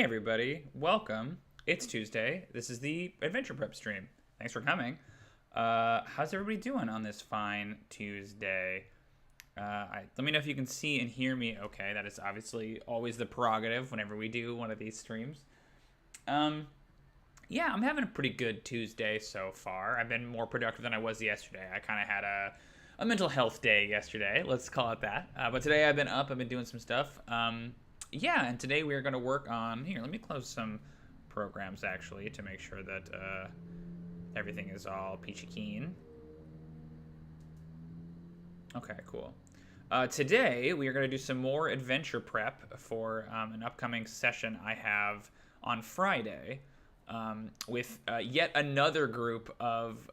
Hey everybody, welcome. It's Tuesday. This is the Adventure Prep stream. Thanks for coming. How's everybody doing on this fine Tuesday? Let me know if you can see and hear me okay. That is obviously always the prerogative whenever we do one of these streams. Yeah, I'm having a pretty good Tuesday so far. I've been more productive than I was yesterday. I kind of had a mental health day yesterday, let's call it that. But today I've been up, I've been doing some stuff. Yeah, and today we are going to work on... Here, let me close some programs, actually, to make sure that everything is all peachy keen. Okay, cool. Today, we are going to do some more adventure prep for an upcoming session I have on Friday with yet another group of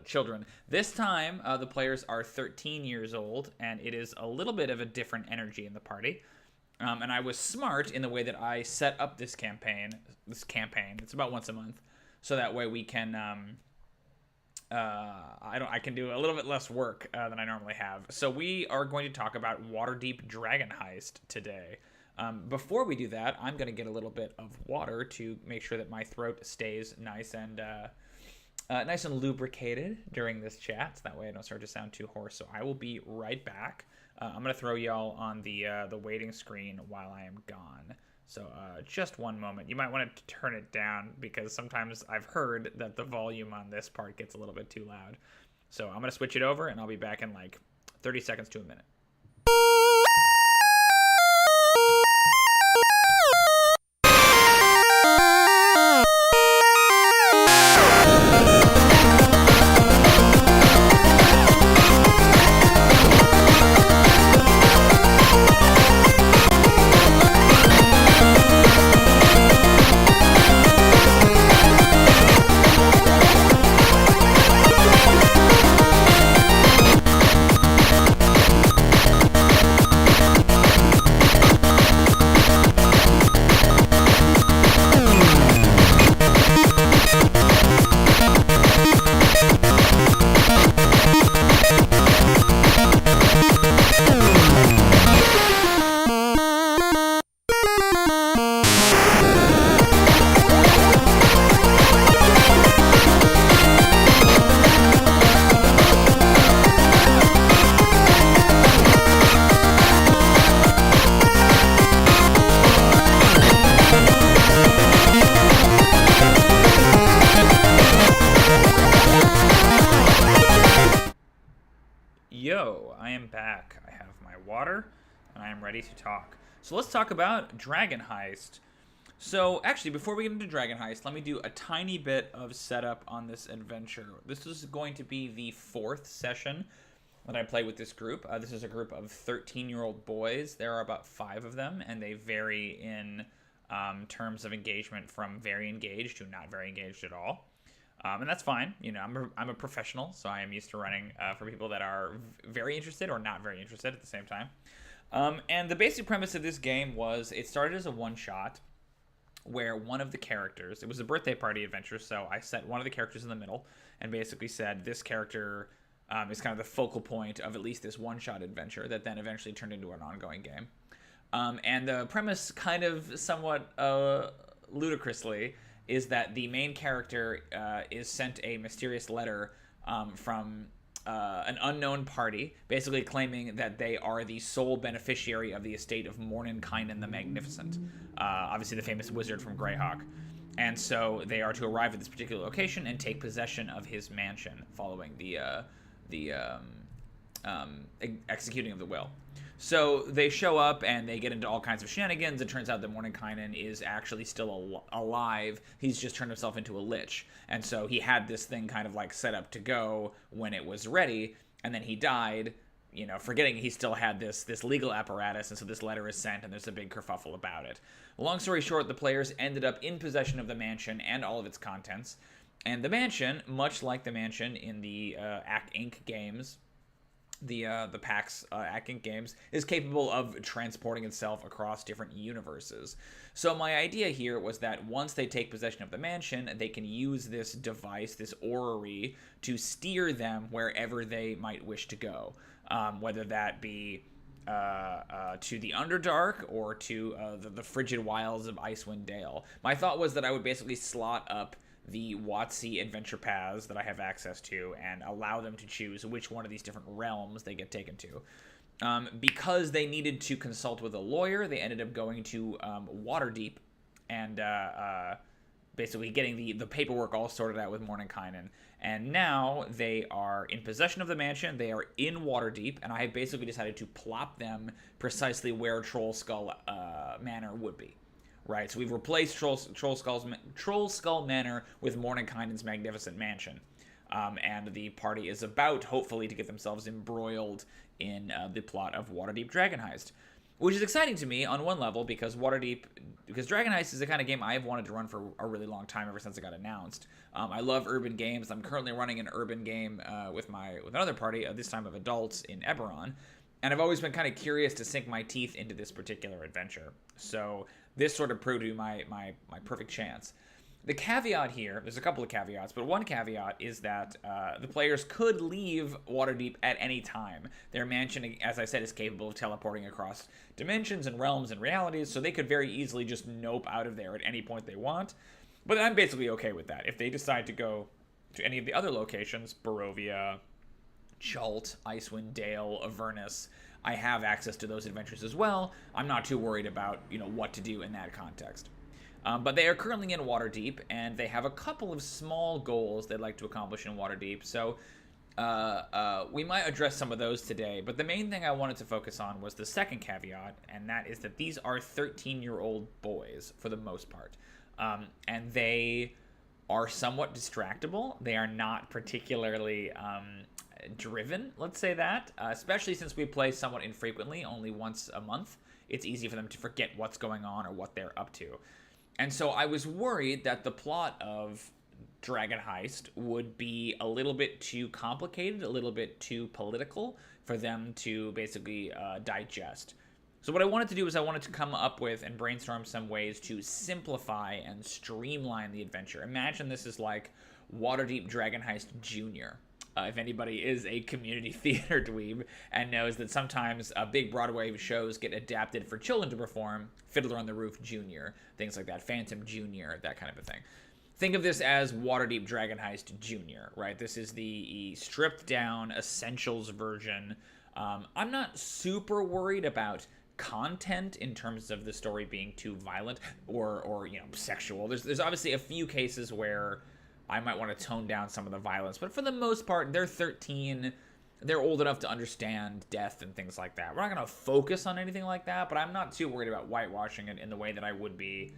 children. This time, the players are 13 years old, and it is a little bit of a different energy in the party. And I was smart in the way that I set up this campaign. It's about once a month, so that way we can. I can do a little bit less work than I normally have. So we are going to talk about Waterdeep Dragon Heist today. Before we do that, I'm going to get a little bit of water to make sure that my throat stays nice and lubricated during this chat. So that way I don't start to sound too hoarse. So I will be right back. I'm going to throw y'all on the waiting screen while I am gone. So just one moment. You might want to turn it down because sometimes I've heard that the volume on this part gets a little bit too loud. So I'm going to switch it over and I'll be back in like 30 seconds to a minute. Yo, I am back. I have my water, and I am ready to talk. So let's talk about Dragon Heist. So actually, before we get into Dragon Heist, let me do a tiny bit of setup on this adventure. This is going to be the 4th session that I play with this group. This is a group of 13-year-old boys. There are about 5 of them, and they vary in terms of engagement from very engaged to not very engaged at all. And that's fine. You know, I'm a professional, so I am used to running for people that are very interested or not very interested at the same time. And the basic premise of this game was it started as a one-shot where one of the characters, it was a birthday party adventure, so I set one of the characters in the middle and basically said this character is kind of the focal point of at least this one-shot adventure that then eventually turned into an ongoing game. And the premise kind of somewhat ludicrously is that the main character is sent a mysterious letter from an unknown party, basically claiming that they are the sole beneficiary of the estate of Mordenkainen the Magnificent, obviously the famous wizard from Greyhawk. And so they are to arrive at this particular location and take possession of his mansion following the executing of the will. So they show up and they get into all kinds of shenanigans. It turns out that Mordenkainen is actually still alive. He's just turned himself into a lich. And so he had this thing kind of like set up to go when it was ready. And then he died, you know, forgetting he still had this legal apparatus. And so this letter is sent and there's a big kerfuffle about it. Long story short, the players ended up in possession of the mansion and all of its contents. And the mansion, much like the mansion in the Ack Inc. games, the PAX Ack Inc. games, is capable of transporting itself across different universes. So my idea here was that once they take possession of the mansion, they can use this device, this orrery, to steer them wherever they might wish to go. Whether that be to the Underdark or to the frigid wilds of Icewind Dale. My thought was that I would basically slot up the WotC adventure paths that I have access to and allow them to choose which one of these different realms they get taken to. Because they needed to consult with a lawyer, they ended up going to Waterdeep and basically getting the paperwork all sorted out with Mordenkainen. And now they are in possession of the mansion. They are in Waterdeep, and I have basically decided to plop them precisely where Troll Skull Manor would be. Right, so we've replaced Troll Skull Manor with Mordenkainen's magnificent mansion. And the party is about, hopefully, to get themselves embroiled in the plot of Waterdeep Dragon Heist. Which is exciting to me on one level because Dragon Heist is the kind of game I've wanted to run for a really long time ever since it got announced. I love urban games. I'm currently running an urban game with another party, this time of adults in Eberron. And I've always been kind of curious to sink my teeth into this particular adventure. So this sort of proved to be my perfect chance. The caveat here, there's a couple of caveats, but one caveat is that the players could leave Waterdeep at any time. Their mansion, as I said, is capable of teleporting across dimensions and realms and realities, so they could very easily just nope out of there at any point they want. But I'm basically okay with that. If they decide to go to any of the other locations, Barovia, Chult, Icewind Dale, Avernus, I have access to those adventures as well. I'm not too worried about, what to do in that context. But they are currently in Waterdeep, and they have a couple of small goals they'd like to accomplish in Waterdeep. So we might address some of those today. But the main thing I wanted to focus on was the second caveat, and that is that these are 13-year-old boys for the most part. And they are somewhat distractible. They are not particularly driven, let's say that, especially since we play somewhat infrequently, only once a month. It's easy for them to forget what's going on or what they're up to. And so I was worried that the plot of Dragon Heist would be a little bit too complicated, a little bit too political for them to basically digest. So what I wanted to do is I wanted to come up with and brainstorm some ways to simplify and streamline the adventure. Imagine this is like Waterdeep Dragon Heist Jr., if anybody is a community theater dweeb and knows that sometimes big Broadway shows get adapted for children to perform, Fiddler on the Roof Jr., things like that, Phantom Jr., that kind of a thing. Think of this as Waterdeep Dragon Heist Jr., right? This is the stripped down essentials version. I'm not super worried about content in terms of the story being too violent or sexual. There's obviously a few cases where I might want to tone down some of the violence. But for the most part, they're 13. They're old enough to understand death and things like that. We're not going to focus on anything like that, but I'm not too worried about whitewashing it in the way that I would be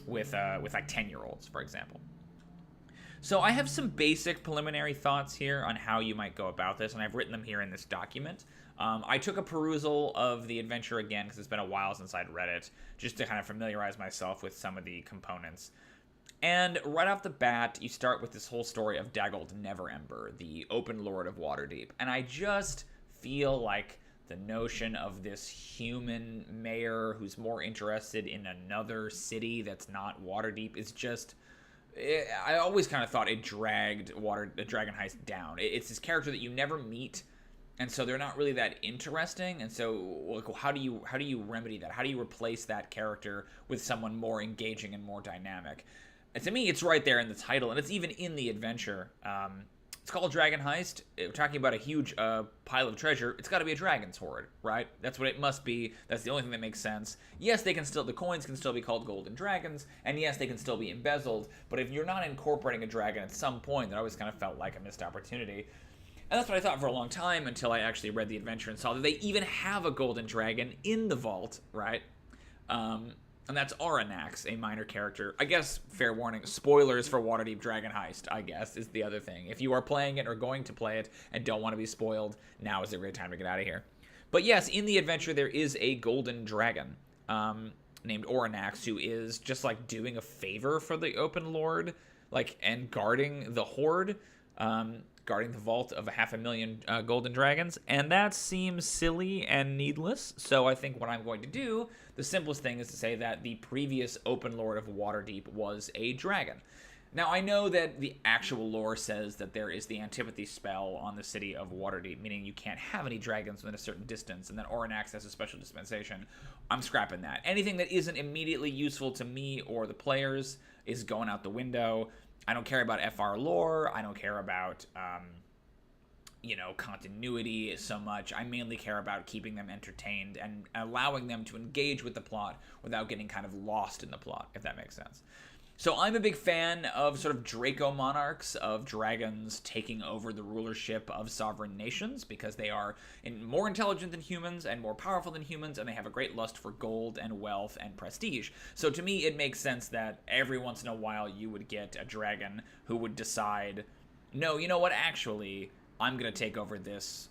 with like 10-year-olds, for example. So I have some basic preliminary thoughts here on how you might go about this, and I've written them here in this document. I took a perusal of the adventure again, because it's been a while since I'd read it, just to kind of familiarize myself with some of the components. And right off the bat, you start with this whole story of Daggold Neverember, the open lord of Waterdeep. And I just feel like the notion of this human mayor who's more interested in another city that's not Waterdeep is just... I always kind of thought it dragged the Dragon Heist down. It's this character that you never meet, and so they're not really that interesting. And so, like, how do you remedy that? How do you replace that character with someone more engaging and more dynamic? And to me, it's right there in the title, and it's even in the adventure. It's called Dragon Heist. We're talking about a huge pile of treasure. It's got to be a dragon's hoard, right? That's what it must be. That's the only thing that makes sense. Yes, the coins can still be called golden dragons, and yes, they can still be embezzled. But if you're not incorporating a dragon at some point, that always kind of felt like a missed opportunity. And that's what I thought for a long time until I actually read the adventure and saw that they even have a golden dragon in the vault, right? And that's Aranax, a minor character. I guess, fair warning, spoilers for Waterdeep Dragon Heist, I guess, is the other thing. If you are playing it or going to play it and don't want to be spoiled, now is a great time to get out of here. But yes, in the adventure, there is a golden dragon named Aranax who is just, like, doing a favor for the Open Lord, like, and guarding the hoard, guarding the vault of 500,000 golden dragons, and that seems silly and needless. So I think what I'm going to do, the simplest thing is to say that the previous Open Lord of Waterdeep was a dragon. Now, I know that the actual lore says that there is the antipathy spell on the city of Waterdeep, meaning you can't have any dragons within a certain distance, and that Oranax has a special dispensation. I'm scrapping that. Anything that isn't immediately useful to me or the players is going out the window. I don't care about FR lore. I don't care about, continuity so much. I mainly care about keeping them entertained and allowing them to engage with the plot without getting kind of lost in the plot, if that makes sense. So I'm a big fan of sort of Draco monarchs, of dragons taking over the rulership of sovereign nations, because they are more intelligent than humans and more powerful than humans, and they have a great lust for gold and wealth and prestige. So to me, it makes sense that every once in a while you would get a dragon who would decide, no, you know what, actually, I'm going to take over this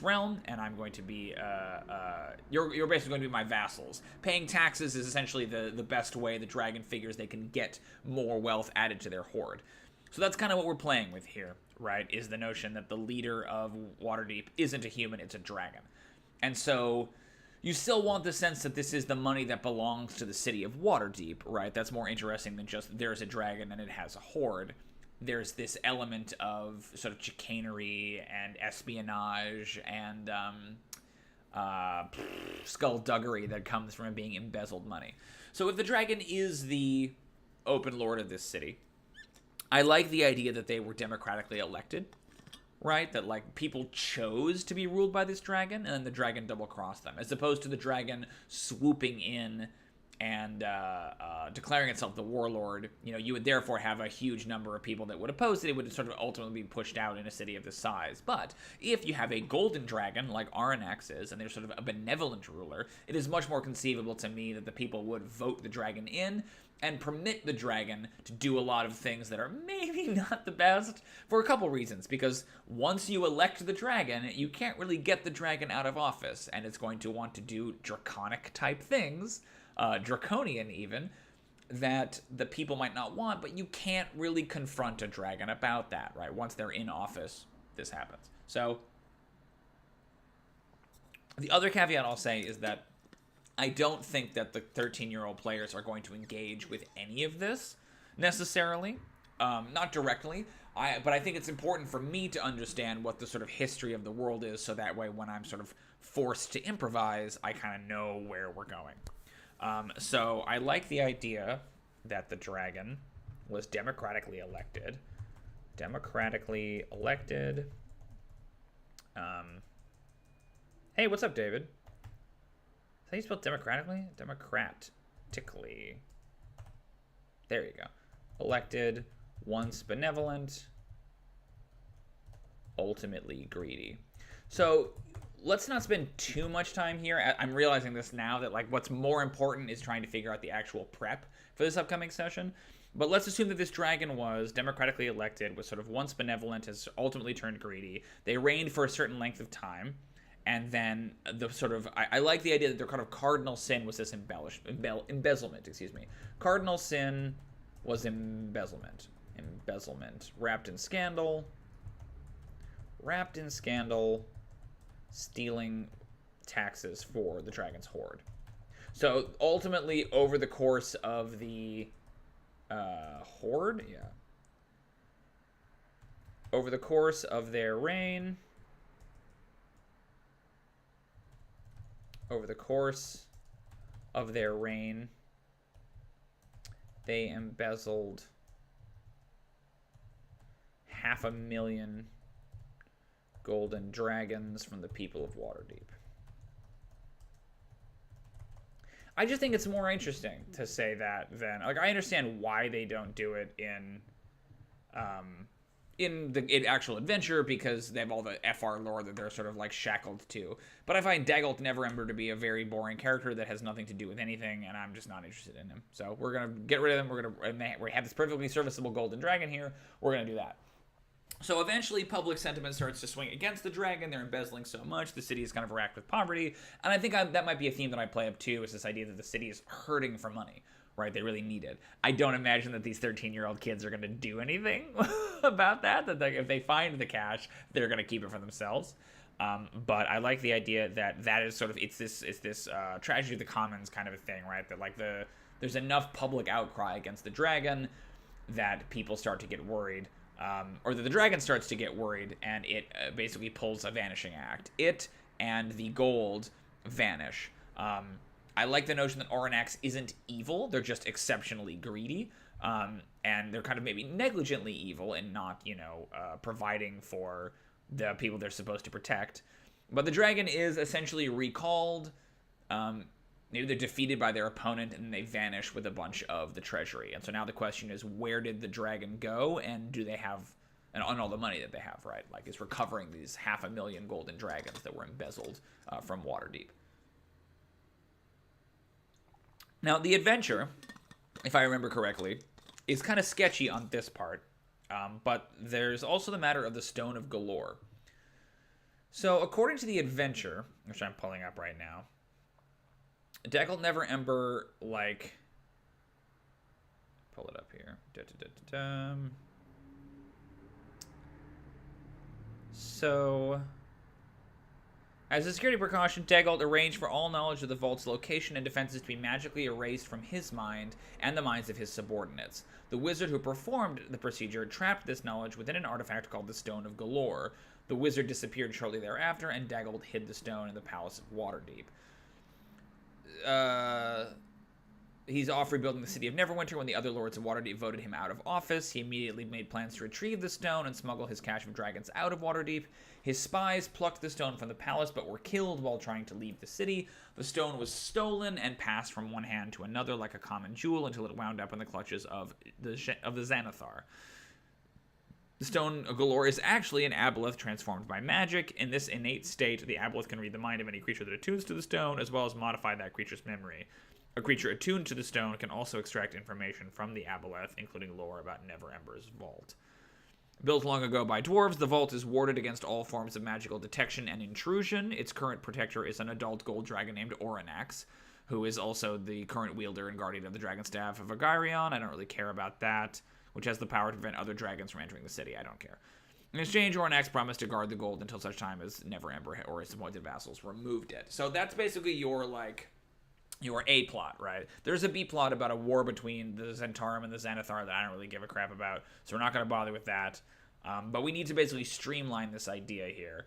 realm, and I'm going to be, you're basically going to be my vassals. Paying taxes is essentially the best way the dragon figures they can get more wealth added to their hoard. So that's kind of what we're playing with here, right, is the notion that the leader of Waterdeep isn't a human, it's a dragon. And so you still want the sense that this is the money that belongs to the city of Waterdeep, right? That's more interesting than just there's a dragon and it has a hoard. There's this element of sort of chicanery and espionage and skullduggery that comes from it being embezzled money. So if the dragon is the open lord of this city, I like the idea that they were democratically elected, right? That, like, people chose to be ruled by this dragon, and then the dragon double-crossed them, as opposed to the dragon swooping in and declaring itself the warlord. You would therefore have a huge number of people that would oppose it. It would sort of ultimately be pushed out in a city of this size. But if you have a golden dragon, like Aranax is, and they're sort of a benevolent ruler, it is much more conceivable to me that the people would vote the dragon in and permit the dragon to do a lot of things that are maybe not the best for a couple reasons. Because once you elect the dragon, you can't really get the dragon out of office, and it's going to want to do draconic type things, draconian even, that the people might not want, but you can't really confront a dragon about that, right? Once they're in office, this happens. So the other caveat I'll say is that I don't think that the 13-year-old players are going to engage with any of this necessarily, not directly, but I think it's important for me to understand what the sort of history of the world is, so that way when I'm sort of forced to improvise, I kind of know where we're going. So I like the idea that the dragon was democratically elected. Hey, what's up, David? Is that how you spell democratically? Democratically. There you go. Elected, once benevolent, ultimately greedy. So let's not spend too much time here. I'm realizing this now, that like what's more important is trying to figure out the actual prep for this upcoming session. But let's assume that this dragon was democratically elected, was sort of once benevolent, has ultimately turned greedy. They reigned for a certain length of time. And then the sort of, I like the idea that their kind of cardinal sin was this embezzlement, Cardinal sin was embezzlement. Wrapped in scandal, stealing taxes for the dragon's hoard. So ultimately, over the course of the hoard, over the course of their reign, they embezzled 500,000 golden dragons from the people of Waterdeep. I just think it's more interesting to say that than, like, I understand why they don't do it in the actual adventure, because they have all the FR lore that they're sort of like shackled to. But I find Daggelt Neverember to be a very boring character that has nothing to do with anything, and I'm just not interested in him. So we're gonna get rid of him. We have this perfectly serviceable golden dragon here. We're gonna do that. So eventually public sentiment starts to swing against the dragon. They're embezzling so much. The city is kind of racked with poverty. And I think that might be a theme that I play up too, is this idea that the city is hurting for money, right? They really need it. I don't imagine that these 13-year-old kids are going to do anything about that. That if they find the cash, they're going to keep it for themselves. But I like the idea that is sort of, it's this tragedy of the commons kind of a thing, right? That like there's enough public outcry against the dragon that people start to get worried, or that the dragon starts to get worried, and it basically pulls a vanishing act. It and the gold vanish. I like the notion that Oranax isn't evil; they're just exceptionally greedy, and they're kind of maybe negligently evil in not, providing for the people they're supposed to protect. But the dragon is essentially recalled. Maybe they're defeated by their opponent and they vanish with a bunch of the treasury. And so now the question is, where did the dragon go, and do they have, and on all the money that they have, right? Like, is recovering these 500,000 golden dragons that were embezzled from Waterdeep. Now, the adventure, if I remember correctly, is kind of sketchy on this part, but there's also the matter of the Stone of Galore. So, according to the adventure, which I'm pulling up right now, Daggled Neverember, pull it up here. So, as a security precaution, Daggled arranged for all knowledge of the vault's location and defenses to be magically erased from his mind and the minds of his subordinates. The wizard who performed the procedure trapped this knowledge within an artifact called the Stone of Galore. The wizard disappeared shortly thereafter, and Daggled hid the stone in the Palace of Waterdeep. He's off rebuilding the city of Neverwinter when the other lords of Waterdeep voted him out of office. He immediately made plans to retrieve the stone and smuggle his cache of dragons out of Waterdeep. His spies plucked the stone from the palace but were killed while trying to leave the city. The stone was stolen and passed from one hand to another like a common jewel until it wound up in the clutches of the Xanathar. The Stone of Galore is actually an aboleth transformed by magic. In this innate state, the aboleth can read the mind of any creature that attunes to the stone, as well as modify that creature's memory. A creature attuned to the stone can also extract information from the aboleth, including lore about Neverember's vault. Built long ago by dwarves, the vault is warded against all forms of magical detection and intrusion. Its current protector is an adult gold dragon named Oranax, who is also the current wielder and guardian of the dragon staff of Agarion. I don't really care about that, which has the power to prevent other dragons from entering the city. I don't care. In exchange, Oranax promised to guard the gold until such time as Neverember or his appointed vassals removed it. So that's basically your A plot, right? There's a B plot about a war between the Zentarum and the Xanathar that I don't really give a crap about, so we're not going to bother with that. But we need to basically streamline this idea here.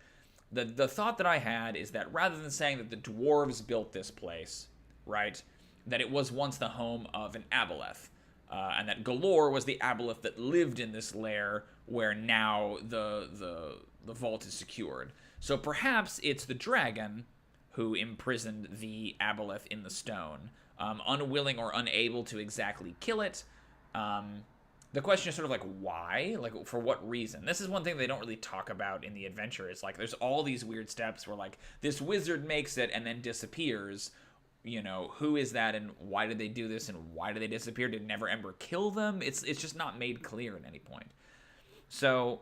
The thought that I had is that rather than saying that the dwarves built this place, right, that it was once the home of an aboleth, and that Galore was the aboleth that lived in this lair where now the vault is secured. So perhaps it's the dragon who imprisoned the aboleth in the stone, unwilling or unable to exactly kill it. The question is sort of like, why? Like, for what reason? This is one thing they don't really talk about in the adventure. Is like, there's all these weird steps where, like, this wizard makes it and then disappears. You know, who is that and why did they do this and why did they disappear? Did Neverember kill them? It's just not made clear at any point. So,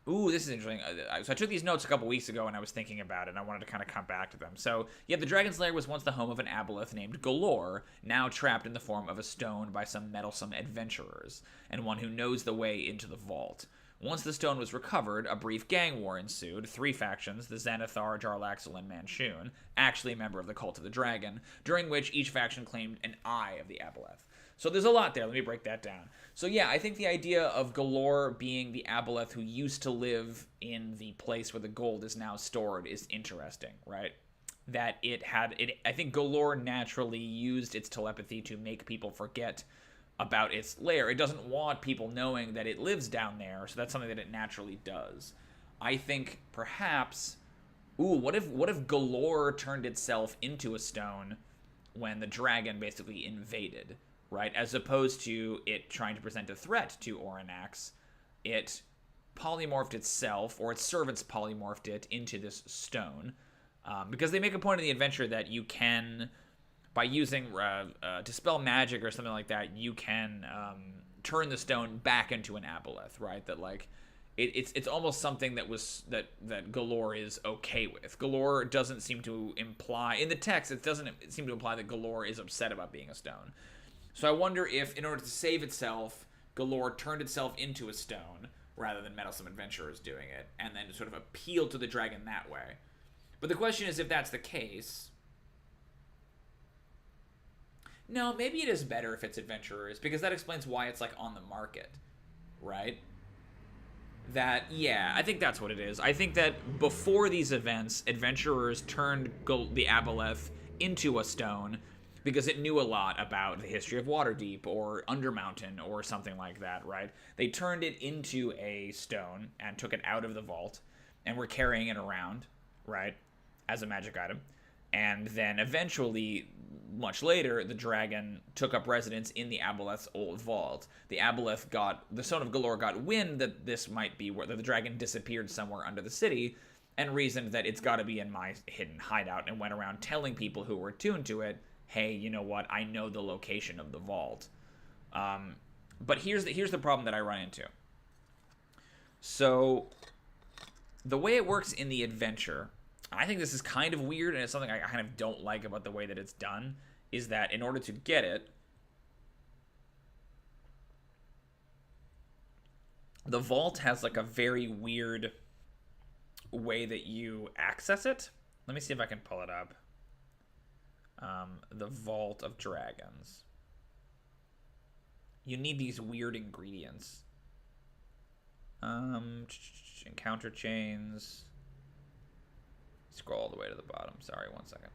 ooh, this is interesting. So I took these notes a couple weeks ago and I was thinking about it and I wanted to kind of come back to them. So, yeah, the Dragon's Lair was once the home of an aboleth named Galore, now trapped in the form of a stone by some meddlesome adventurers, and one who knows the way into the vault. Once the stone was recovered, a brief gang war ensued. 3 factions, the Xanathar, Jarlaxle, and Manchun, actually a member of the Cult of the Dragon, during which each faction claimed an eye of the aboleth. So there's a lot there. Let me break that down. So yeah, I think the idea of Galore being the aboleth who used to live in the place where the gold is now stored is interesting, right? That I think Galore naturally used its telepathy to make people forget about its lair. It doesn't want people knowing that it lives down there, so that's something that it naturally does. I think perhaps, what if Galore turned itself into a stone when the dragon basically invaded, right? As opposed to it trying to present a threat to Oranax, it polymorphed itself, or its servants polymorphed it into this stone, because they make a point in the adventure that you can, by using dispel magic or something like that, you can turn the stone back into an aboleth, right? That like it's almost something that Galore is okay with. Galore doesn't seem to imply in the text. It doesn't seem to imply that Galore is upset about being a stone. So I wonder if, in order to save itself, Galore turned itself into a stone rather than meddlesome adventurers doing it, and then sort of appealed to the dragon that way. But the question is, if that's the case, No, maybe it is better if it's adventurers, because that explains why it's like on the market, right? That, yeah, I think that's what it is. I think that before these events, adventurers turned the aboleth into a stone because it knew a lot about the history of Waterdeep or Undermountain or something like that, right? They turned it into a stone and took it out of the vault and were carrying it around, right, as a magic item. And then eventually, much later, the dragon took up residence in the aboleth's old vault. The Stone of Galore got wind that this might be where the dragon disappeared somewhere under the city, and reasoned that it's got to be in my hidden hideout, and went around telling people who were attuned to it, hey, you know what, I know the location of the vault. But here's the problem that I run into. So, the way it works in the adventure, I think this is kind of weird, and it's something I kind of don't like about the way that it's done, is that in order to get it, the vault has like a very weird way that you access it. Let me see if I can pull it up. The Vault of Dragons. You need these weird ingredients. Encounter chains. Scroll all the way to the bottom. Sorry, 1 second.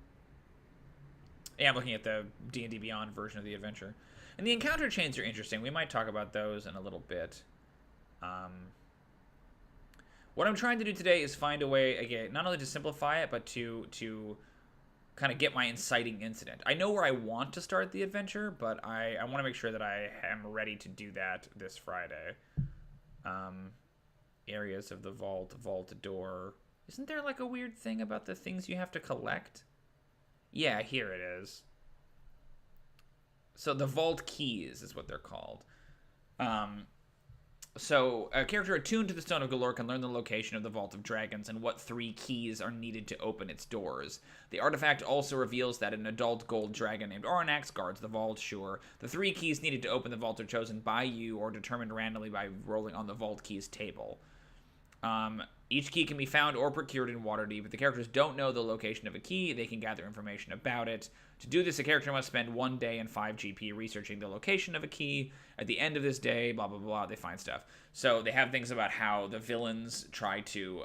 Yeah, I'm looking at the D&D Beyond version of the adventure. And the encounter chains are interesting. We might talk about those in a little bit. What I'm trying to do today is find a way, again, not only to simplify it, but to kind of get my inciting incident. I know where I want to start the adventure, but I want to make sure that I am ready to do that this Friday. Areas of the vault, vault door. Isn't there like a weird thing about the things you have to collect? Yeah, here it is. So the vault keys is what they're called. So a character attuned to the Stone of Galore can learn the location of the Vault of Dragons and what 3 keys are needed to open its doors. The artifact also reveals that an adult gold dragon named Aranax guards the vault. Sure, the 3 keys needed to open the vault are chosen by you or determined randomly by rolling on the vault keys table. Each key can be found or procured in Waterdeep. If the characters don't know the location of a key, they can gather information about it. To do this, a character must spend 1 day and 5 GP researching the location of a key. At the end of this day, blah, blah, blah, they find stuff. So they have things about how the villains try to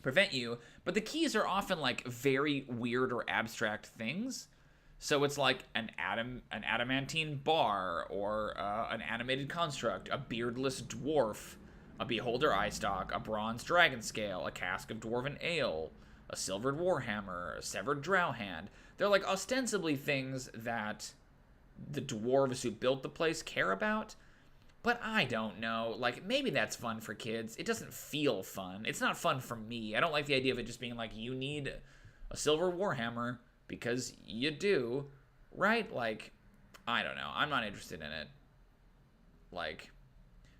prevent you, but the keys are often like very weird or abstract things. So it's like an adamantine bar, or an animated construct, a beardless dwarf, a beholder eye stalk, a bronze dragon scale, a cask of dwarven ale, a silvered warhammer, a severed drow hand. They're like ostensibly things that the dwarves who built the place care about, but I don't know. Like, maybe that's fun for kids. It doesn't feel fun. It's not fun for me. I don't like the idea of it just being like, you need a silver warhammer because you do, right? Like, I don't know. I'm not interested in it. Like,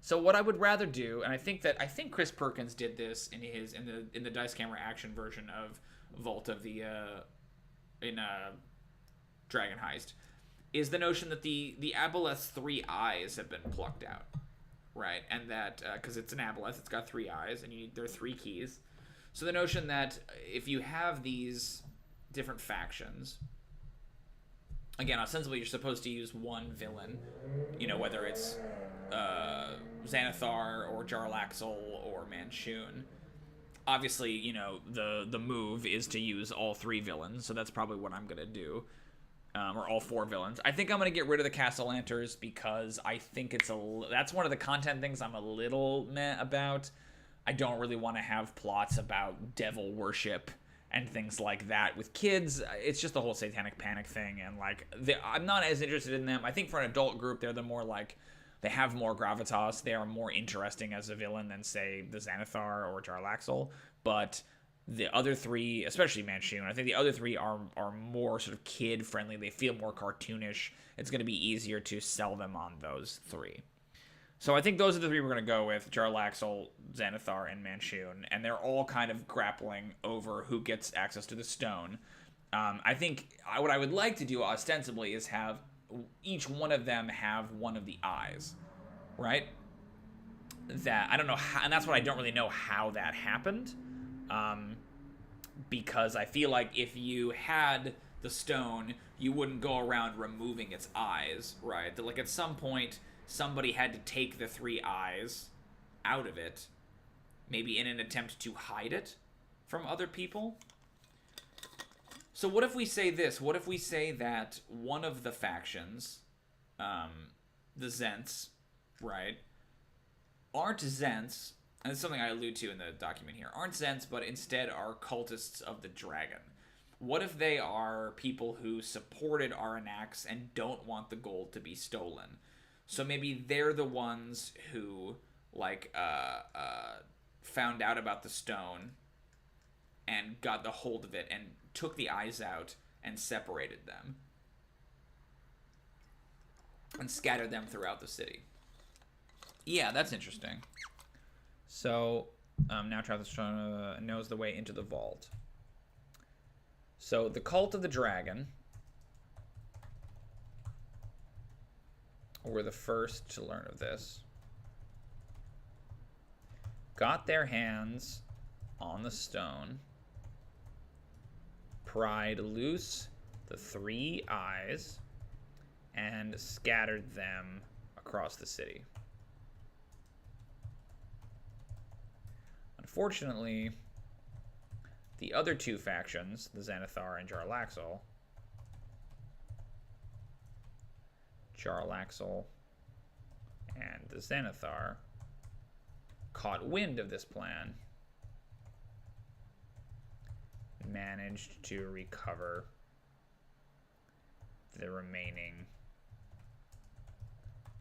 so what I would rather do, and I think Chris Perkins did this in the Dice Camera Action version of Vault of the Dragon Heist, is the notion that the aboleth's 3 eyes have been plucked out, right? And that because it's an aboleth, it's got 3 eyes, and there are 3 keys. So the notion that if you have these different factions, again, ostensibly you're supposed to use one villain, whether it's Xanathar or Jarlaxle or Manchun. Obviously, the move is to use all 3 villains, so that's probably what I'm going to do. Or all 4 villains. I think I'm going to get rid of the Castellanters because I think that's one of the content things I'm a little meh about. I don't really want to have plots about devil worship and things like that with kids. It's just the whole satanic panic thing, and I'm not as interested in them. I think for an adult group, they're the more they have more gravitas. They are more interesting as a villain than, say, the Xanathar or Jarlaxle. But the other 3, especially Manchun, I think the other 3 are more sort of kid-friendly. They feel more cartoonish. It's going to be easier to sell them on those 3. So I think those are the 3 we're going to go with: Jarlaxle, Xanathar, and Manchun. And they're all kind of grappling over who gets access to the stone. I think what I would like to do ostensibly is have each one of them have one of the eyes, right? That I don't know how, and that's what I don't really know how that happened. Because I feel like if you had the stone, you wouldn't go around removing its eyes, right? That, like, at some point, somebody had to take the 3 eyes out of it, maybe in an attempt to hide it from other people. So what if we say this? What if we say that one of the factions, the Zents, right, aren't Zents, and it's something I allude to in the document here, aren't Zents, but instead are cultists of the dragon? What if they are people who supported Aranax and don't want the gold to be stolen? So maybe they're the ones who, like, found out about the stone and got the hold of it and took the eyes out and separated them and scattered them throughout the city. Yeah, that's interesting. So, now Travis knows the way into the vault. So, the Cult of the Dragon were the first to learn of this. Got their hands on the stone, pried loose the 3 eyes, and scattered them across the city. Unfortunately, the other 2 factions, the Xanathar and Jarlaxle and the Xanathar, caught wind of this plan, managed to recover the remaining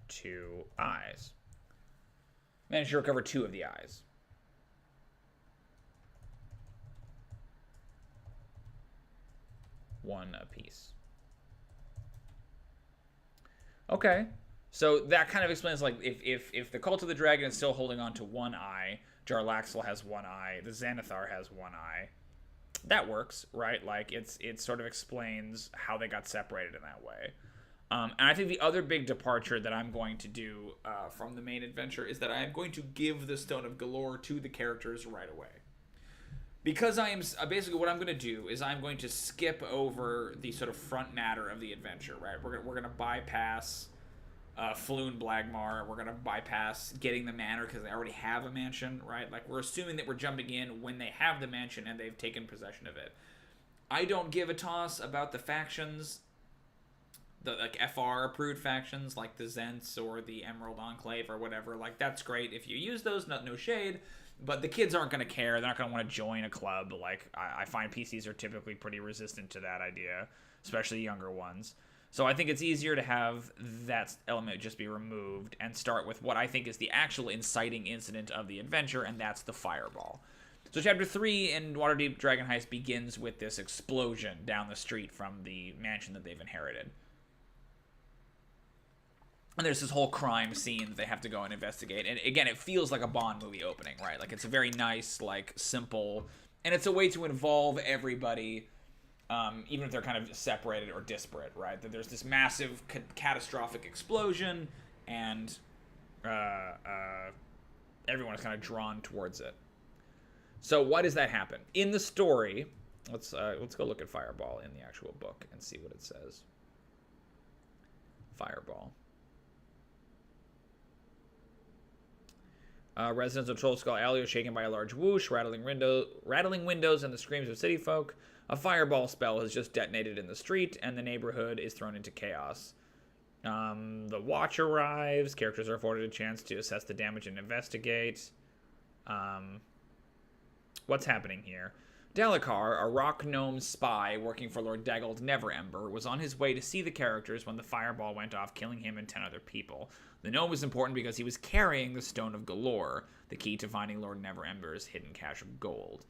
2 eyes. Managed to recover 2 of the eyes. One apiece. Okay. So that kind of explains, like, if the Cult of the Dragon is still holding on to 1 eye, Jarlaxle has 1 eye, the Xanathar has 1 eye, that works, right? Like, it sort of explains how they got separated in that way. And I think the other big departure that I'm going to do from the main adventure is that I am going to give the Stone of Galore to the characters right away. Because I am, basically what I'm going to do is I'm going to skip over the sort of front matter of the adventure, right? We're going to bypass Floon Blagmar. We're going to bypass getting the manor because they already have a mansion, right? Like, we're assuming that we're jumping in when they have the mansion and they've taken possession of it. I don't give a toss about the factions, the, like, FR-approved factions, like the Zents or the Emerald Enclave or whatever. Like, that's great if you use those, no shade. But the kids aren't going to care. They're not going to want to join a club. Like, I find PCs are typically pretty resistant to that idea, especially younger ones. So I think it's easier to have that element just be removed and start with what I think is the actual inciting incident of the adventure, and that's the fireball. So Chapter 3 in Waterdeep Dragon Heist begins with this explosion down the street from the mansion that they've inherited. And there's this whole crime scene that they have to go and investigate. And again, it feels like a Bond movie opening, right? Like, it's a very nice, like, simple... And it's a way to involve everybody, even if they're kind of separated or disparate, right? That there's this massive, catastrophic explosion, and everyone is kind of drawn towards it. So why does that happen? In the story, let's go look at Fireball in the actual book and see what it says. Fireball. Residents of Trollskull Alley are shaken by a large whoosh, rattling windows and the screams of city folk. A fireball spell has just detonated in the street, and the neighborhood is thrown into chaos. The watch arrives. Characters are afforded a chance to assess the damage and investigate. What's happening here? Dalekar, a rock gnome spy working for Lord Daggold Neverember, was on his way to see the characters when the fireball went off, killing him and 10 other people. The gnome was important because he was carrying the Stone of Galore, the key to finding Lord Neverember's hidden cache of gold.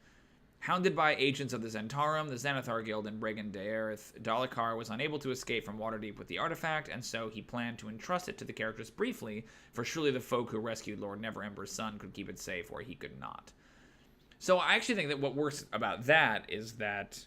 Hounded by agents of the Zentarum, the Xanathar Guild, and Brigand Daerith, Dalekar was unable to escape from Waterdeep with the artifact, and so he planned to entrust it to the characters briefly, for surely the folk who rescued Lord Neverember's son could keep it safe where he could not. So I actually think that what works about that is that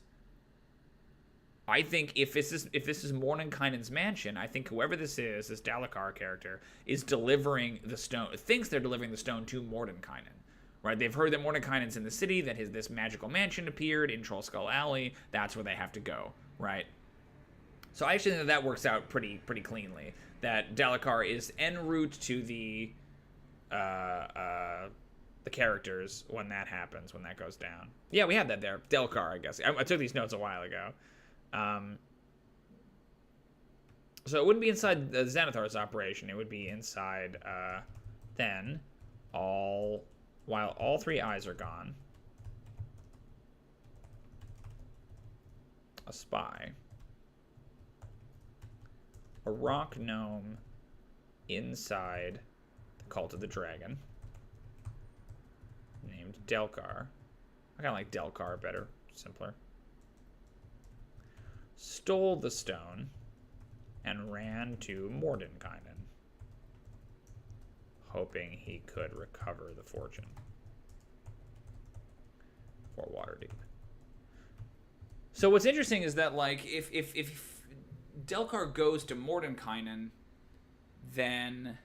I think if this is Mordenkainen's mansion, I think whoever this Dalekar character, is delivering the stone, thinks they're delivering the stone to Mordenkainen. Right? They've heard that Mordenkainen's in the city, that this magical mansion appeared in Trollskull Alley. That's where they have to go. right? So I actually think that works out pretty cleanly. That Delakar is en route to the characters when that happens, when that goes down. Yeah, we had that there. Delkar, I guess. I took these notes a while ago. So it wouldn't be inside Xanathar's operation. It would be inside then, while all 3 eyes are gone. A spy. A rock gnome inside the Cult of the Dragon named Delkar. I kind of like Delkar better, simpler. Stole the stone and ran to Mordenkainen, hoping he could recover the fortune for Waterdeep. So what's interesting is that, like, if Delkar goes to Mordenkainen, then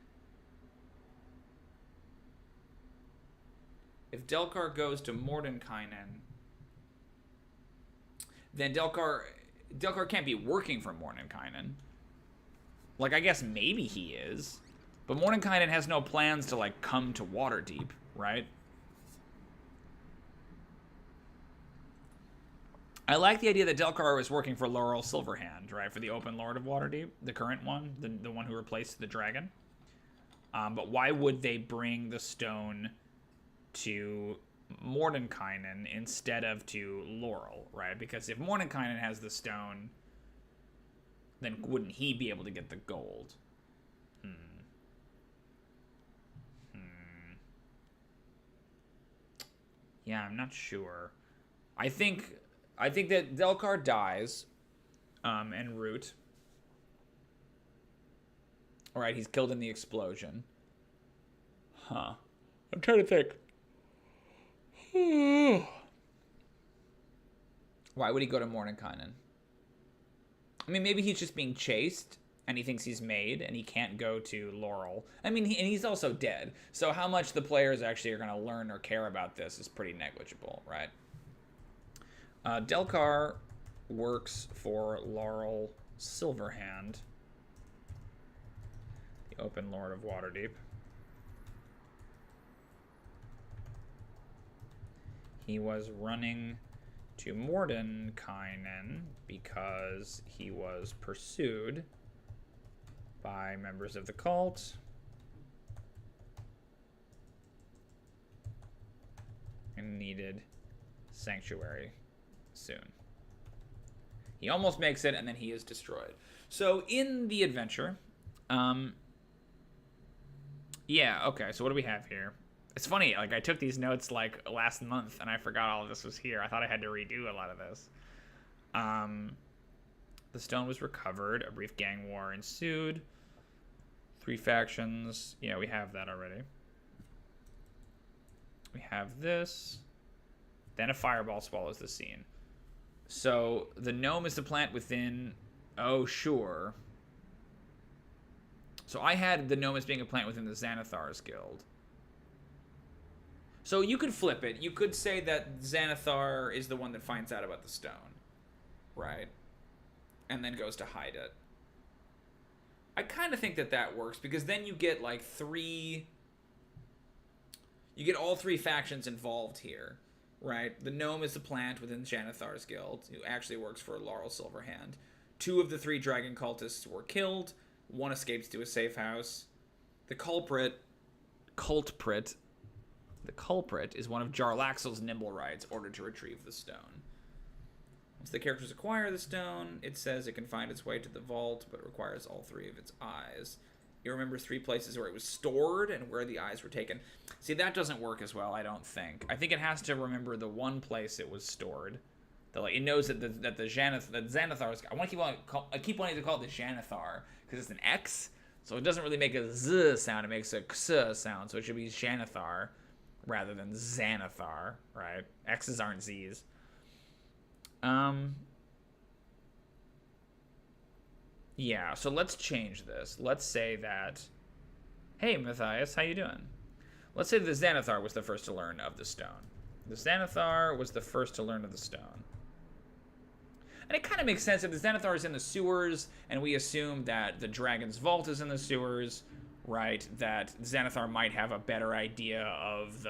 if Delkar goes to Mordenkainen, then Delkar can't be working for Mordenkainen. Like, I guess maybe he is, but Mordenkainen has no plans to, like, come to Waterdeep, right? I like the idea that Delkar was working for Laurel Silverhand, right? For the Open Lord of Waterdeep, the current one, the one who replaced the dragon. But why would they bring the stone to Mordenkainen instead of to Laurel, right? Because if Mordenkainen has the stone, then wouldn't he be able to get the gold? Yeah, I'm not sure. I think that Delkar dies en route. All right, he's killed in the explosion. Huh. I'm trying to think. Why would he go to Mordenkainen? I mean, maybe he's just being chased and he thinks he's made and he can't go to Laurel. I mean, and he's also dead. So how much the players actually are going to learn or care about this is pretty negligible, right? Delkar works for Laurel Silverhand, the Open Lord of Waterdeep. He was running to Mordenkainen because he was pursued by members of the cult and needed sanctuary soon. He almost makes it, and then he is destroyed. So in the adventure, yeah, okay, so what do we have here? It's funny, like, I took these notes, like, last month, and I forgot all of this was here. I thought I had to redo a lot of this. The stone was recovered. A brief gang war ensued. 3 factions. Yeah, we have that already. We have this. Then a fireball swallows the scene. So, the gnome is the plant within... Oh, sure. So, I had the gnome as being a plant within the Xanathar's Guild. So you could flip it. You could say that Xanathar is the one that finds out about the stone, right? And then goes to hide it. I kind of think that that works because then you get like 3... You get all 3 factions involved here, right? The gnome is the plant within Xanathar's Guild, who actually works for Laurel Silverhand. 2 of the 3 dragon cultists were killed. 1 escapes to a safe house. The culprit is one of Jarlaxle's Nimblewrights ordered to retrieve the stone. Once the characters acquire the stone, it says it can find its way to the vault, but it requires all 3 of its eyes. It remembers 3 places where it was stored and where the eyes were taken. See, that doesn't work as well, I don't think. I think it has to remember the one place it was stored. It knows that the Xanathar's... I keep wanting to call it the Xanathar, because it's an X, so it doesn't really make a Z sound, it makes a X sound, so it should be Xanathar rather than Xanathar, right? X's aren't Z's. Yeah, so let's change this. Let's say that... Hey, Matthias, how you doing? Let's say that the Xanathar was the first to learn of the stone. The Xanathar was the first to learn of the stone. And it kind of makes sense if the Xanathar is in the sewers, and we assume that the Dragon's Vault is in the sewers, right? That Xanathar might have a better idea of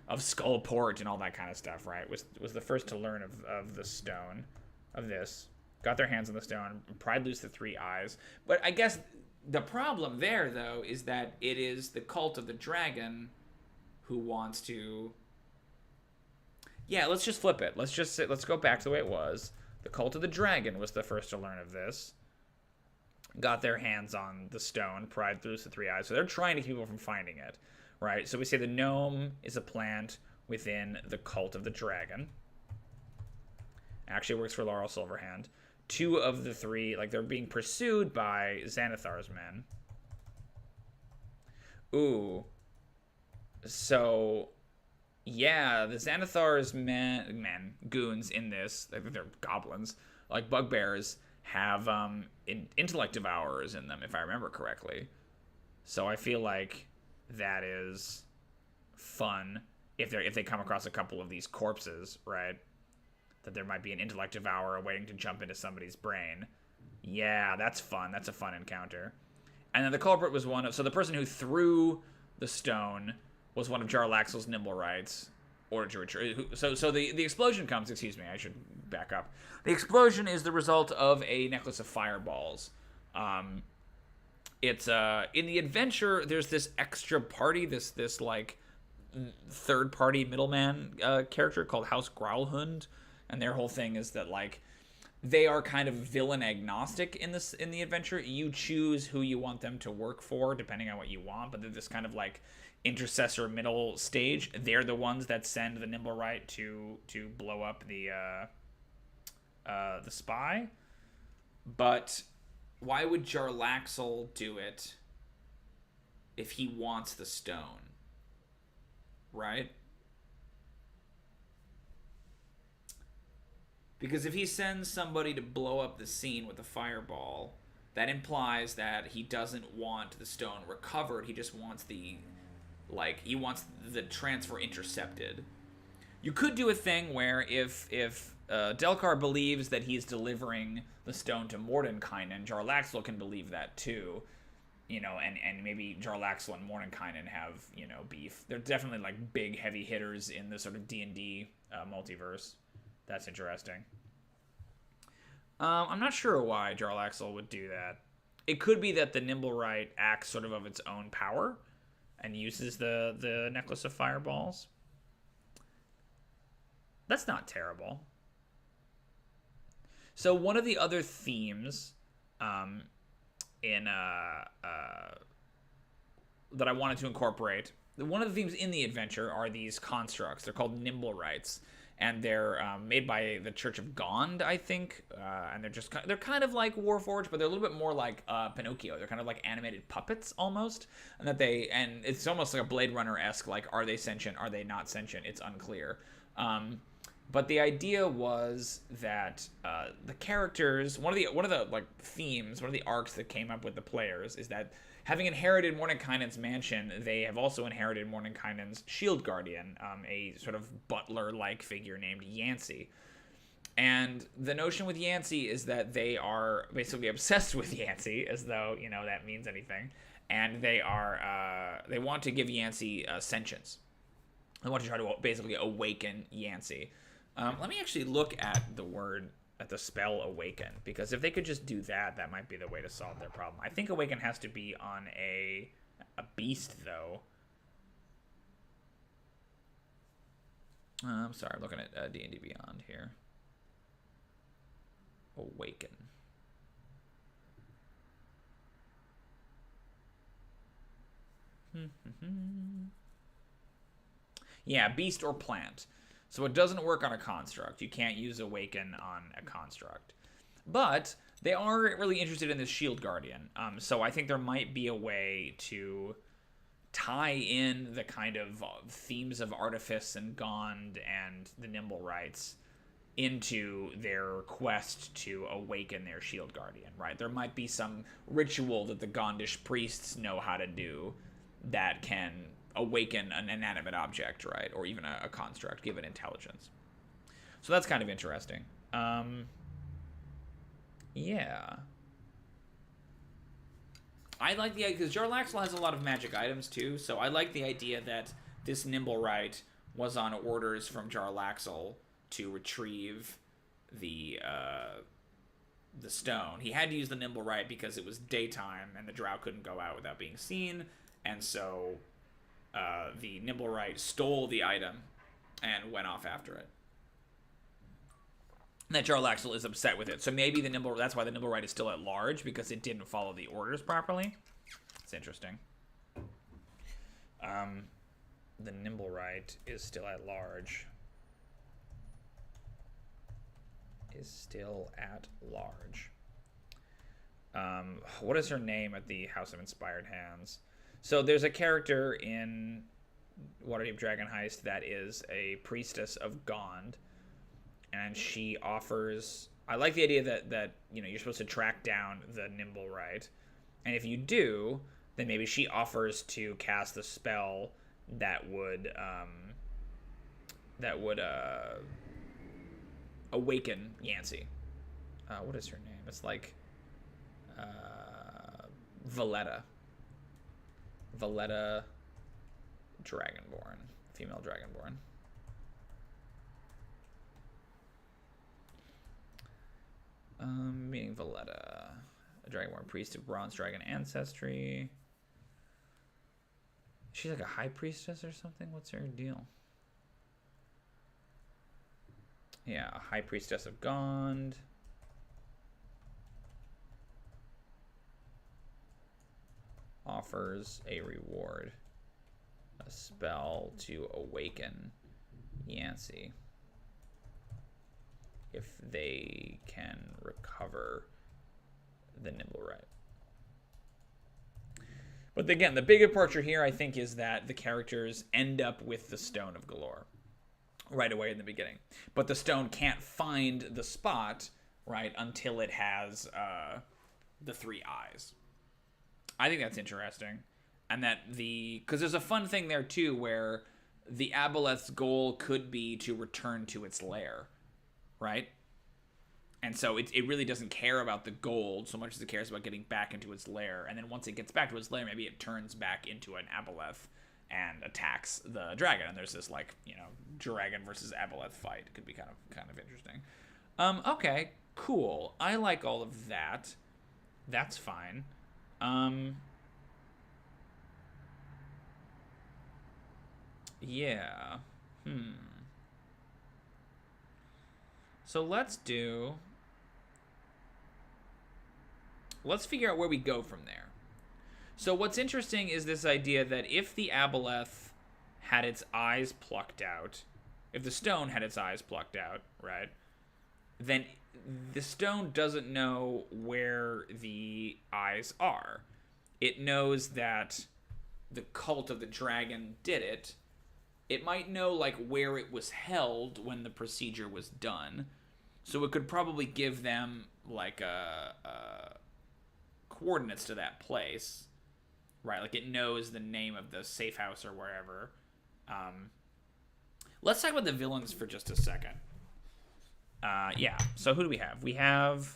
Skullport and all that kind of stuff, right? Was the first to learn of the stone, of this. Got their hands on the stone, pried loose the three eyes. But I guess the problem there, though, is that it is the cult of the dragon who wants to... Yeah, let's just flip it. Let's go back to the way it was. The cult of the dragon was the first to learn of this. Got their hands on the stone, pried loose the three eyes. So they're trying to keep people from finding it, right? So we say the gnome is a plant within the cult of the dragon. Actually works for Laurel Silverhand. Two of the three, like, they're being pursued by Xanathar's men. Ooh. So, yeah, the Xanathar's goons in this, they're goblins, like bugbears, have intellect devourers in them, if I remember correctly. So I feel like that is fun if they come across a couple of these corpses, right? That there might be an intellect devourer waiting to jump into somebody's brain. Yeah, that's fun. That's a fun encounter. And then the culprit was so the person who threw the stone was one of Jarlaxle's Nimblewrights. So the explosion comes, excuse me, I should back up. The explosion is the result of a necklace of fireballs. It's in the adventure, there's this extra party, this like third party middleman character called House Growlhund. And their whole thing is that, like, they are kind of villain agnostic in the adventure. You choose who you want them to work for, depending on what you want. But they're this kind of, like, intercessor middle stage. They're the ones that send the Nimblewright to blow up the spy. But why would Jarlaxle do it if he wants the stone? Right? Because if he sends somebody to blow up the scene with a fireball, that implies that he doesn't want the stone recovered. He just wants he wants the transfer intercepted. You could do a thing where if Delcar believes that he's delivering the stone to Mordenkainen, Jarlaxle can believe that too. You know, and maybe Jarlaxle and Mordenkainen have, you know, beef. They're definitely, like, big heavy hitters in the sort of D&D multiverse. That's interesting. I'm not sure why Jarlaxle would do that. It could be that the Nimblewright acts sort of its own power and uses the necklace of fireballs. That's not terrible. So one of the other themes that I wanted to incorporate, one of the themes in the adventure are these constructs. They're called Nimblewrights. And they're made by the Church of Gond, I think, and they're kind of like Warforged, but they're a little bit more like Pinocchio. They're kind of like animated puppets almost, and it's almost like a Blade Runner-esque. Like, are they sentient? Are they not sentient? It's unclear. But the idea was that the characters, one of the like themes, one of the arcs that came up with the players is that, having inherited Mordenkainen's mansion, they have also inherited Mordenkainen's shield guardian, a sort of butler-like figure named Yancey. And the notion with Yancey is that they are basically obsessed with Yancey, as though, you know, that means anything. And they want to give Yancey sentience. They want to try to basically awaken Yancey. Let me actually look at the spell Awaken, because if they could just do that, that might be the way to solve their problem. I think Awaken has to be on a beast, though. I'm sorry, I'm looking at D&D Beyond here. Awaken. Yeah, beast or plant. So it doesn't work on a construct. You can't use Awaken on a construct. But they are really interested in this Shield Guardian. So I think there might be a way to tie in the kind of themes of Artifice and Gond and the Nimblewrights into their quest to awaken their Shield Guardian, right? There might be some ritual that the Gondish priests know how to do that can awaken an inanimate object, right? Or even a construct, give it intelligence. So that's kind of interesting. Yeah. I like the idea, because Jarlaxle has a lot of magic items too, so I like the idea that this Nimblewright was on orders from Jarlaxle to retrieve the stone. He had to use the Nimblewright because it was daytime and the drow couldn't go out without being seen, and so the Nimblewright stole the item and went off after it. And that Jarlaxle is upset with it. So maybe that's why the Nimblewright is still at large, because it didn't follow the orders properly. It's interesting. The Nimblewright is still at large. What is her name at the House of Inspired Hands? So there's a character in Waterdeep Dragon Heist that is a priestess of Gond. And she offers... I like the idea that you're supposed to track down the Nimblewright. And if you do, then maybe she offers to cast the spell that would awaken Yancey. What is her name? It's like Valletta. Valletta Dragonborn. Female Dragonborn. Meaning Valletta. A Dragonborn priest of bronze dragon ancestry. She's like a high priestess or something? What's her deal? Yeah, a high priestess of Gond. Offers a reward. A spell to awaken Yancey. If they can recover the Nimblewright. But again, the big departure here, I think, is that the characters end up with the Stone of Galore right away in the beginning. But the stone can't find the spot, right, until it has the 3 eyes. I think that's interesting. And that because there's a fun thing there, too, where the Aboleth's goal could be to return to its lair, right? And so it really doesn't care about the gold so much as it cares about getting back into its lair. And then once it gets back to its lair, maybe it turns back into an Aboleth and attacks the dragon. And there's this, like, dragon versus Aboleth fight. It could be kind of interesting. Okay, cool. I like all of that. That's fine. Yeah. So let's figure out where we go from there. So what's interesting is this idea that if the Aboleth had its eyes plucked out, if the stone had its eyes plucked out, right, then the stone doesn't know where the eyes are. It knows that the cult of the dragon did it. It might know, like, where it was held when the procedure was done. So it could probably give them, like, coordinates to that place, right? Like, it knows the name of the safe house or wherever. Let's talk about the villains for just a second. Yeah, so who do we have? We have,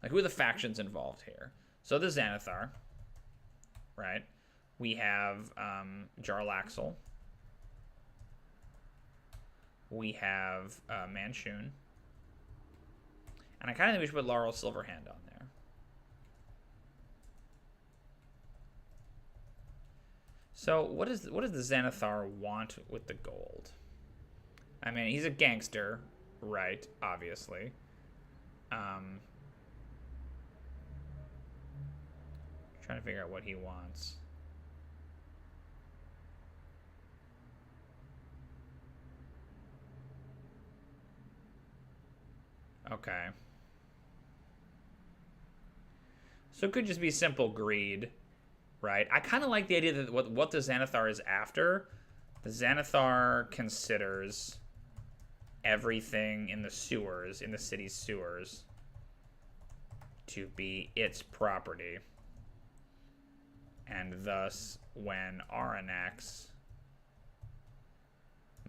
like, who are the factions involved here? So the Xanathar, right? We have Jarlaxle. We have Manchun. And I kind of think we should put Laurel Silverhand on there. So what does the Xanathar want with the gold? I mean, he's a gangster, right? Obviously. Trying to figure out what he wants. Okay. So it could just be simple greed, right? I kind of like the idea that what the Xanathar is after. The Xanathar considers everything in the sewers, in the city's sewers, to be its property. And thus, when Aranax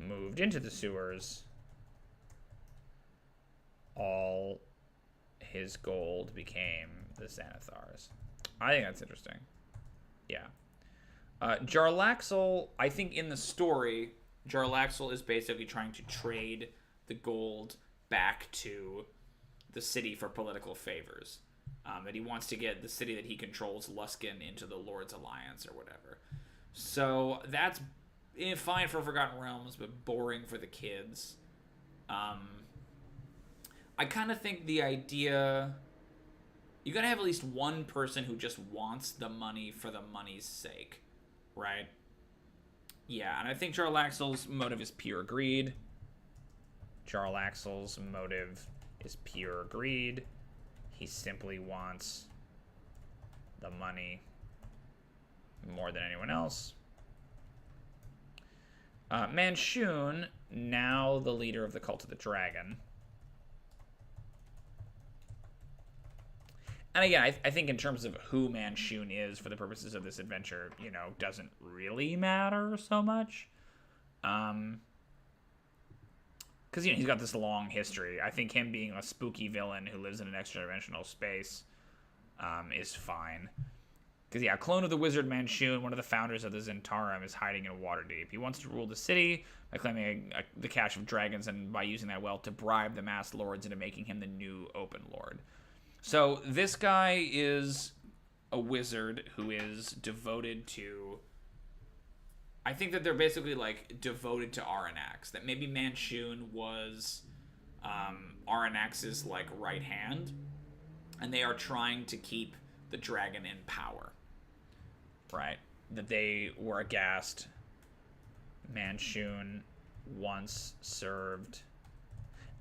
moved into the sewers, all his gold became the Xanathar's. I think that's interesting. Yeah. Jarlaxle, I think in the story, Jarlaxle is basically trying to trade the gold back to the city for political favors. That he wants to get the city that he controls, Luskan, into the Lord's Alliance or whatever. So that's fine for Forgotten Realms, but boring for the kids. I kind of think the idea... You gotta have at least one person who just wants the money for the money's sake, right? Yeah, and I think Jarlaxle's motive is pure greed. Jarlaxle's motive is pure greed. He simply wants the money more than anyone else. Manshoon, now the leader of the Cult of the Dragon. And again, I think in terms of who Manshoon is for the purposes of this adventure, you know, doesn't really matter so much. Because, you know, he's got this long history. I think him being a spooky villain who lives in an extra-dimensional space is fine. Because, yeah, a clone of the wizard Manshoon, one of the founders of the Zentarum, is hiding in Waterdeep. He wants to rule the city by claiming the cache of dragons and by using that wealth to bribe the masked lords into making him the new open lord. So this guy is a wizard who is devoted to... I think that they're basically, like, devoted to Aranax. That maybe Manshoon was Aranax's, like, right hand. And they are trying to keep the dragon in power. Right? That they were aghast. Manshoon once served...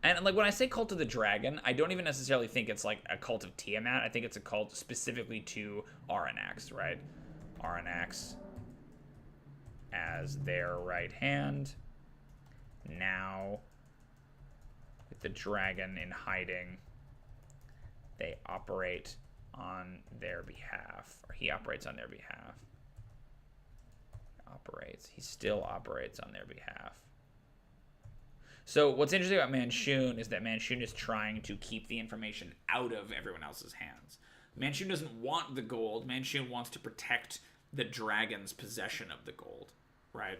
And, like, when I say Cult of the Dragon, I don't even necessarily think it's, like, a cult of Tiamat. I think it's a cult specifically to Aranax, right? Aranax as their right hand. Now, with the dragon in hiding, they operate on their behalf. Or he operates on their behalf. He still operates on their behalf. So what's interesting about Manshoon is that Manshoon is trying to keep the information out of everyone else's hands. Manshoon doesn't want the gold. Manshoon wants to protect the dragon's possession of the gold, right?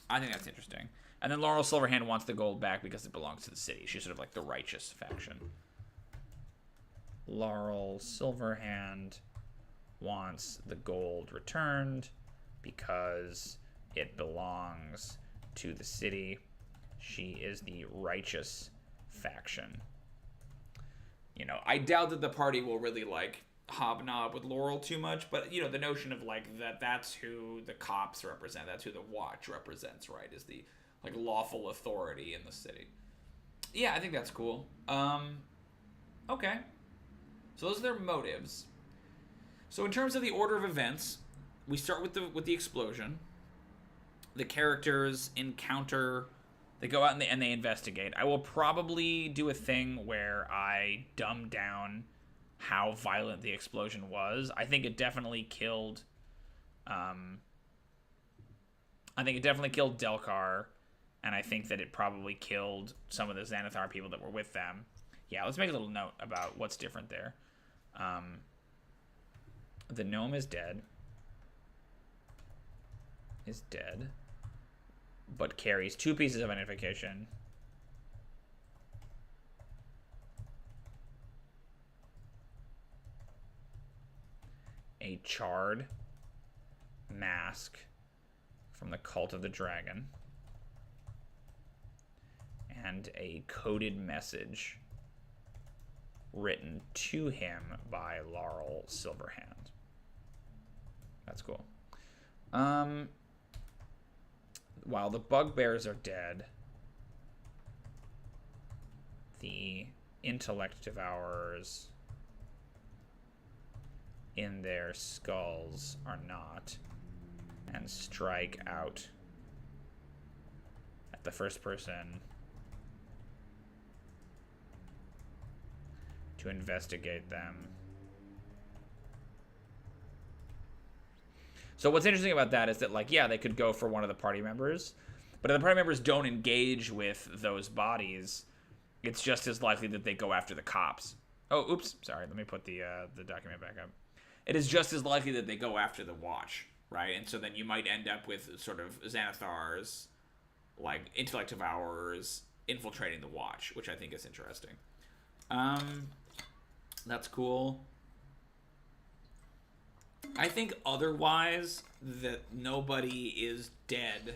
I think that's interesting. And then Laurel Silverhand wants the gold back because it belongs to the city. She's sort of like the righteous faction. Laurel Silverhand wants the gold returned because it belongs to the city. She is the righteous faction. You know, I doubt that the party will really, like, hobnob with Laurel too much, but, you know, the notion of, like, that's who the cops represent, that's who the Watch represents, right, is the, like, lawful authority in the city. Yeah, I think that's cool. Okay. So those are their motives. So in terms of the order of events, we start with the explosion. The characters encounter... They go out and they investigate. I will probably do a thing where I dumb down how violent the explosion was. I think it definitely killed... Delcar, and I think that it probably killed some of the Xanathar people that were with them. Yeah, let's make a little note about what's different there. The gnome is dead. But carries 2 pieces of identification. A charred mask from the Cult of the Dragon. And a coded message written to him by Laurel Silverhand. That's cool. While the bugbears are dead, the intellect devourers in their skulls are not, and strike out at the first person to investigate them. So what's interesting about that is that, like, yeah, they could go for one of the party members, but if the party members don't engage with those bodies, it's just as likely that they go after the cops. Oh, oops, sorry. Let me put the document back up. It is just as likely that they go after the Watch, right? And so then you might end up with sort of Xanathars, like intellect devourers, infiltrating the Watch, which I think is interesting. That's cool. I think otherwise that nobody is dead.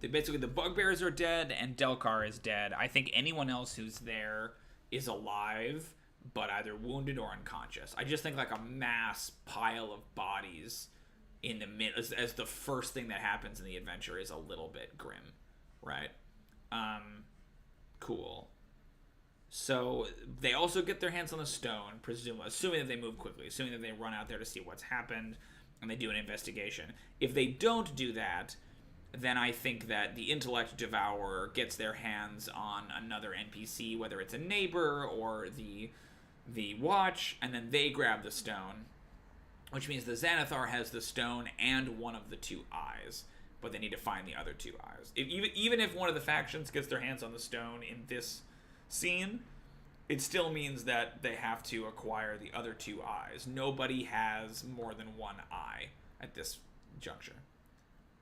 Basically, the Bugbears are dead and Delcar is dead. I think anyone else who's there is alive, but either wounded or unconscious. I just think like a mass pile of bodies in the mid as the first thing that happens in the adventure is a little bit grim, right? Cool. So they also get their hands on the stone, assuming that they move quickly, assuming that they run out there to see what's happened, and they do an investigation. If they don't do that, then I think that the Intellect Devourer gets their hands on another NPC, whether it's a neighbor or the Watch, and then they grab the stone, which means the Xanathar has the stone and one of the two eyes, but they need to find the other two eyes. Even if one of the factions gets their hands on the stone in this scene, it still means that they have to acquire the other two eyes. Nobody has more than one eye at this juncture.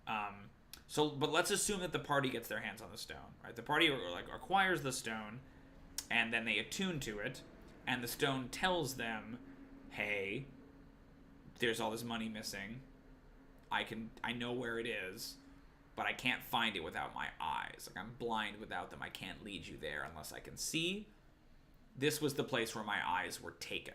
But let's assume that the party gets their hands on the stone, right? The party acquires the stone, and then they attune to it, and the stone tells them, "Hey, there's all this money missing. I know where it is, but I can't find it without my eyes. Like, I'm blind without them. I can't lead you there unless I can see. This was the place where my eyes were taken."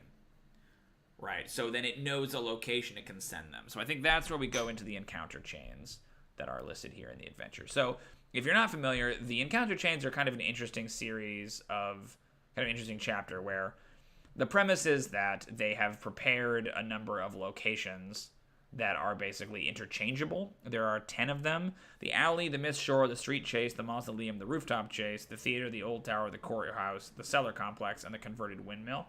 Right? So then it knows a location it can send them. So I think that's where we go into the encounter chains that are listed here in the adventure. So if you're not familiar, the encounter chains are kind of an interesting series of, kind of interesting chapter where the premise is that they have prepared a number of locations that are basically interchangeable. There are 10 of them: the alley, the mist shore, the street chase, the mausoleum, the rooftop chase, the theater, the old tower, the courthouse, the cellar complex, and the converted windmill.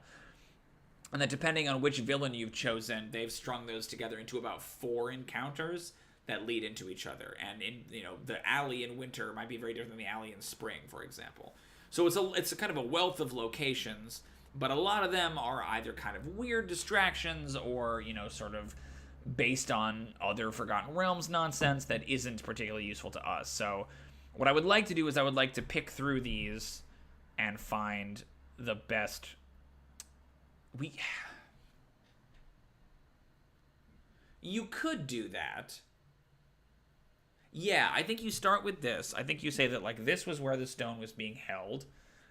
And then depending on which villain you've chosen, they've strung those together into about 4 encounters that lead into each other. And the alley in winter might be very different than the alley in spring, for example. So it's a kind of a wealth of locations, but a lot of them are either kind of weird distractions or, sort of based on other Forgotten Realms nonsense that isn't particularly useful to us. So what I would like to do is I would like to pick through these and find the best. You could do that. Yeah, I think you start with this. I think you say that, like, this was where the stone was being held,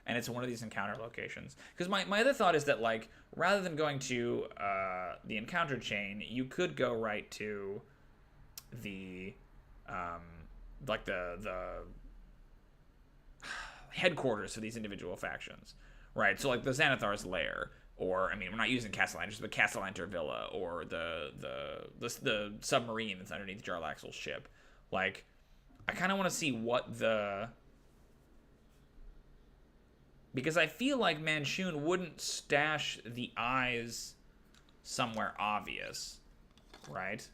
and it's one of these encounter locations. Because my other thought is that, like, rather than going to the encounter chain, you could go right to the, the headquarters for these individual factions, right? So, like, the Xanathar's lair, or, I mean, we're not using Castellanter, but Castellanter Villa, or the submarine that's underneath Jarlaxle's ship. Like, I kind of want to see what because I feel like Manshoon wouldn't stash the eyes somewhere obvious, right?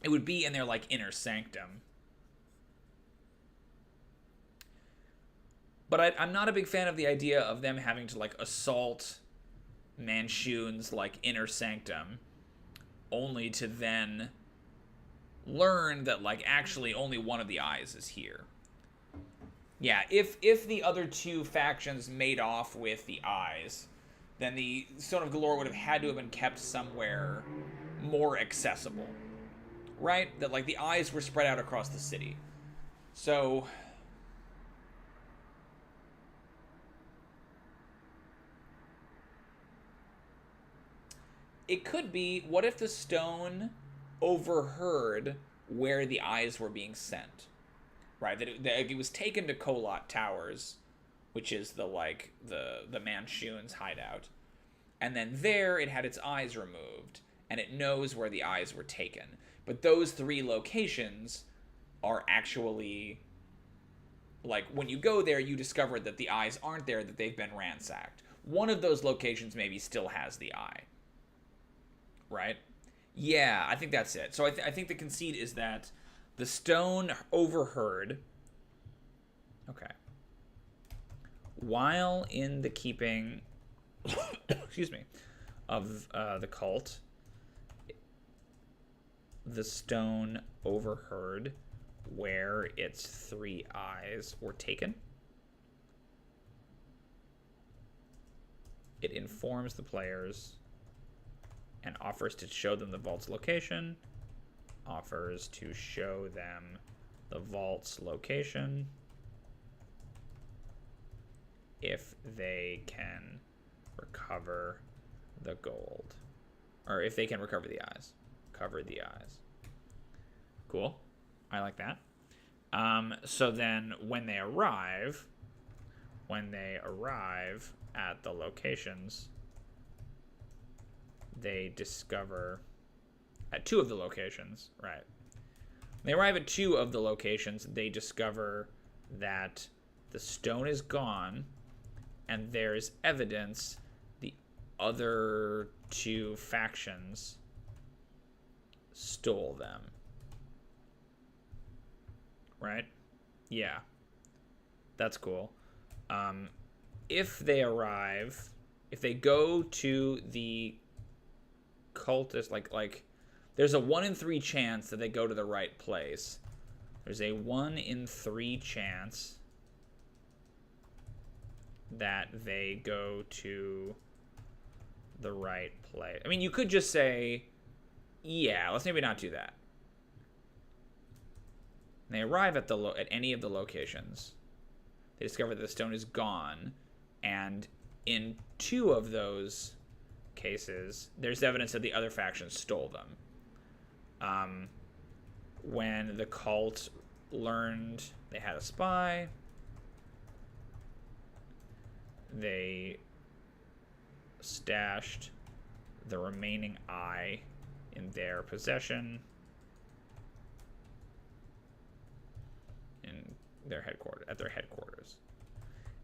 It would be in their, like, inner sanctum. But I'm not a big fan of the idea of them having to, like, assault Manshoon's, like, inner sanctum, only to then learn that, like, actually only one of the eyes is here. Yeah, if the other two factions made off with the eyes, then the Stone of Galore would have had to have been kept somewhere more accessible, right? That, like, the eyes were spread out across the city. So it could be, what if the stone overheard where the eyes were being sent, right? That it was taken to Kolot Towers, which is the Manshoon's hideout, and then there it had its eyes removed, and it knows where the eyes were taken. But those 3 locations are actually, like, when you go there, you discover that the eyes aren't there, that they've been ransacked. One of those locations maybe still has the eye. Right? Yeah, I think that's it. So I think the conceit is that The stone overheard. Okay. While in the keeping, excuse me, of the cult, the stone overheard where its 3 eyes were taken. It informs the players and offers to show them the vault's location. Offers to show them the vault's location if they can recover the gold. Or if they can recover the eyes. Cover the eyes. Cool. I like that. So then when they arrive at the locations, they discover at 2 of the locations, right? They arrive at 2 of the locations, they discover that the stone is gone and there's evidence the other 2 factions stole them. Right? Yeah. That's cool. If they go to the cultist, like there's a 1 in 3 chance that they go to the right place. There's a 1 in 3 chance that they go to the right place. I mean, you could just say, yeah, let's maybe not do that. They arrive at any of the locations. They discover that the stone is gone, and in 2 of those cases, there's evidence that the other faction stole them. When the cult learned they had a spy, they stashed the remaining eye in their possession in their headquarters.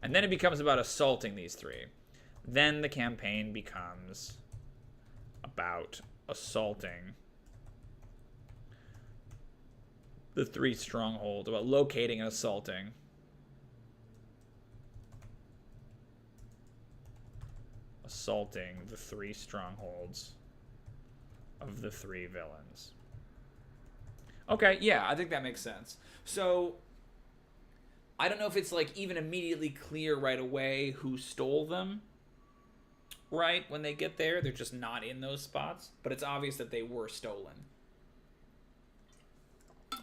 And then it becomes about assaulting these 3. Then the campaign becomes about assaulting the 3 strongholds, about locating and assaulting the 3 strongholds of the 3 villains. Okay, yeah, I think that makes sense. So I don't know if it's like even immediately clear right away who stole them. Right? When they get there, they're just not in those spots, but it's obvious that they were stolen.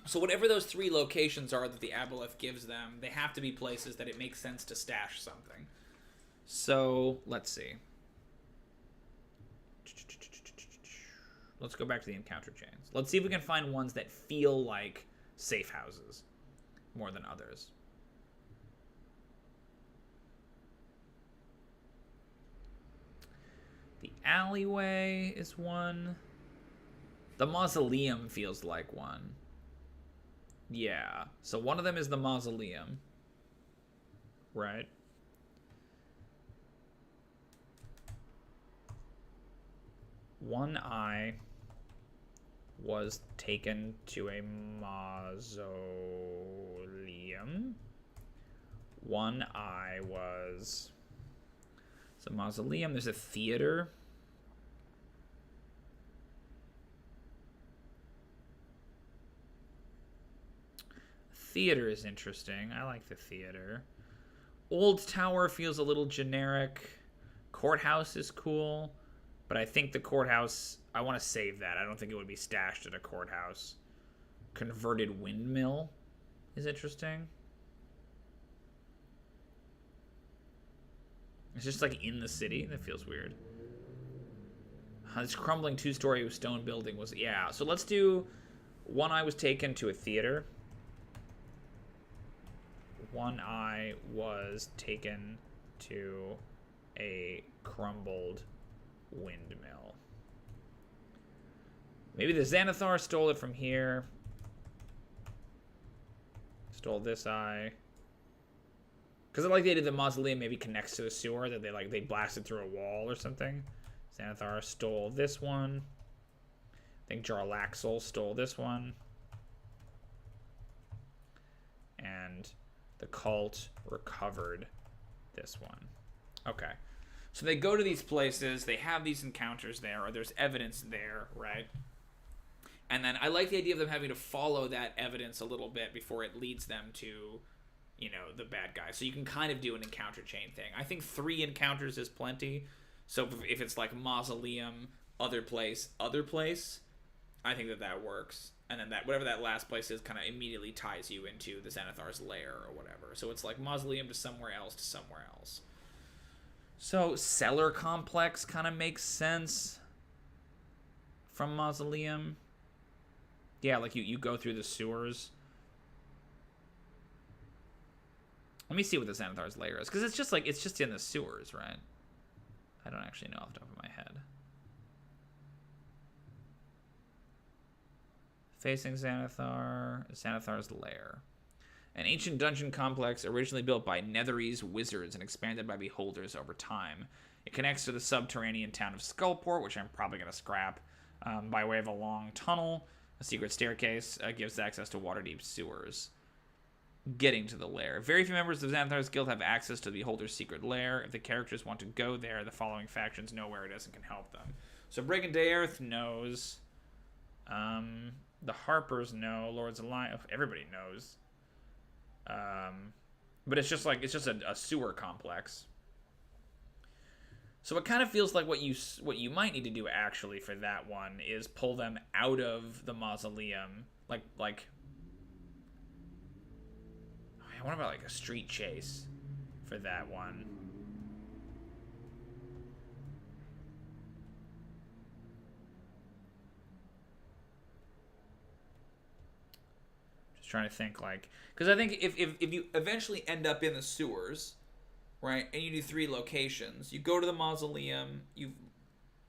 So whatever those 3 locations are that the Aboleth gives them, they have to be places that it makes sense to stash something. So, let's see. Let's go back to the encounter chains. Let's see if we can find ones that feel like safe houses more than others. The alleyway is one. The mausoleum feels like one. Yeah. So one of them is the mausoleum. Right? One eye was taken to a mausoleum. One eye was... It's a mausoleum. There's a theater. Theater is interesting. I like the theater. Old Tower feels a little generic. Courthouse is cool. But I think the courthouse, I want to save that. I don't think it would be stashed at a courthouse. Converted windmill is interesting. It's just like in the city. That feels weird. This crumbling 2-story stone building was... Yeah, so let's do... One eye was taken to a theater. One eye was taken to a crumbled windmill. Maybe the Xanathar stole it from here. Stole this eye. Because I like the idea the mausoleum maybe connects to the sewer, that they blasted through a wall or something. Xanathar stole this one. I think Jarlaxle stole this one. and the cult recovered this one. Okay. So they go to these places, they have these encounters there, or there's evidence there, right? And then I like the idea of them having to follow that evidence a little bit before it leads them to, the bad guy. So you can kind of do an encounter chain thing. I think 3 encounters is plenty. So if it's like mausoleum, other place, I think that works. And then that whatever that last place is kind of immediately ties you into the Xanathar's lair or whatever. So it's like mausoleum to somewhere else. So cellar complex kind of makes sense from mausoleum. Yeah, like you go through the sewers. Let me see what the Xanathar's lair is, because it's just in the sewers, right? I don't actually know off the top of my head. Facing Xanathar's lair. An ancient dungeon complex originally built by Netherese wizards and expanded by beholders over time. It connects to the subterranean town of Skullport, which I'm probably going to scrap, by way of a long tunnel. A secret staircase gives access to water-deep sewers. Getting to the lair. Very few members of Xanathar's Guild have access to the Beholder's secret lair. If the characters want to go there, the following factions know where it is and can help them. So Brigand Daearth knows. The Harpers know. Lords Alliance. Everybody knows. But it's just a sewer complex. So it kind of feels like what you might need to do actually for that one is pull them out of the mausoleum. Like I wonder about like a street chase for that one. Just trying to think, like, because I think if you eventually end up in the sewers, right, and you do 3 locations, you go to the mausoleum,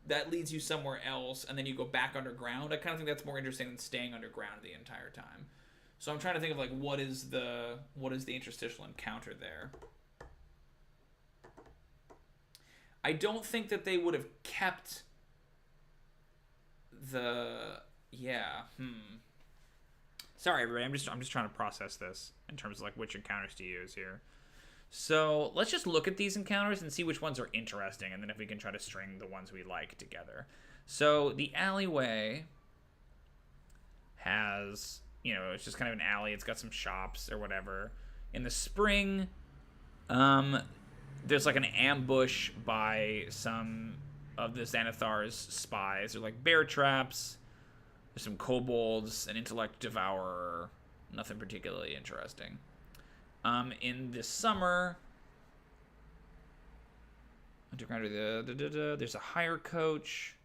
that leads you somewhere else, and then you go back underground. I kind of think that's more interesting than staying underground the entire time. So I'm trying to think of like what is the interstitial encounter there. I don't think that they would have kept the Sorry everybody, I'm just trying to process this in terms of like which encounters to use here. So let's just look at these encounters and see which ones are interesting, and then if we can try to string the ones we like together. So the alleyway has, it's just kind of an alley. It's got some shops or whatever. In the spring, there's like an ambush by some of the Xanathar's spies. They're like bear traps. There's some kobolds, an intellect devourer. Nothing particularly interesting. In the summer, there's a hire coach.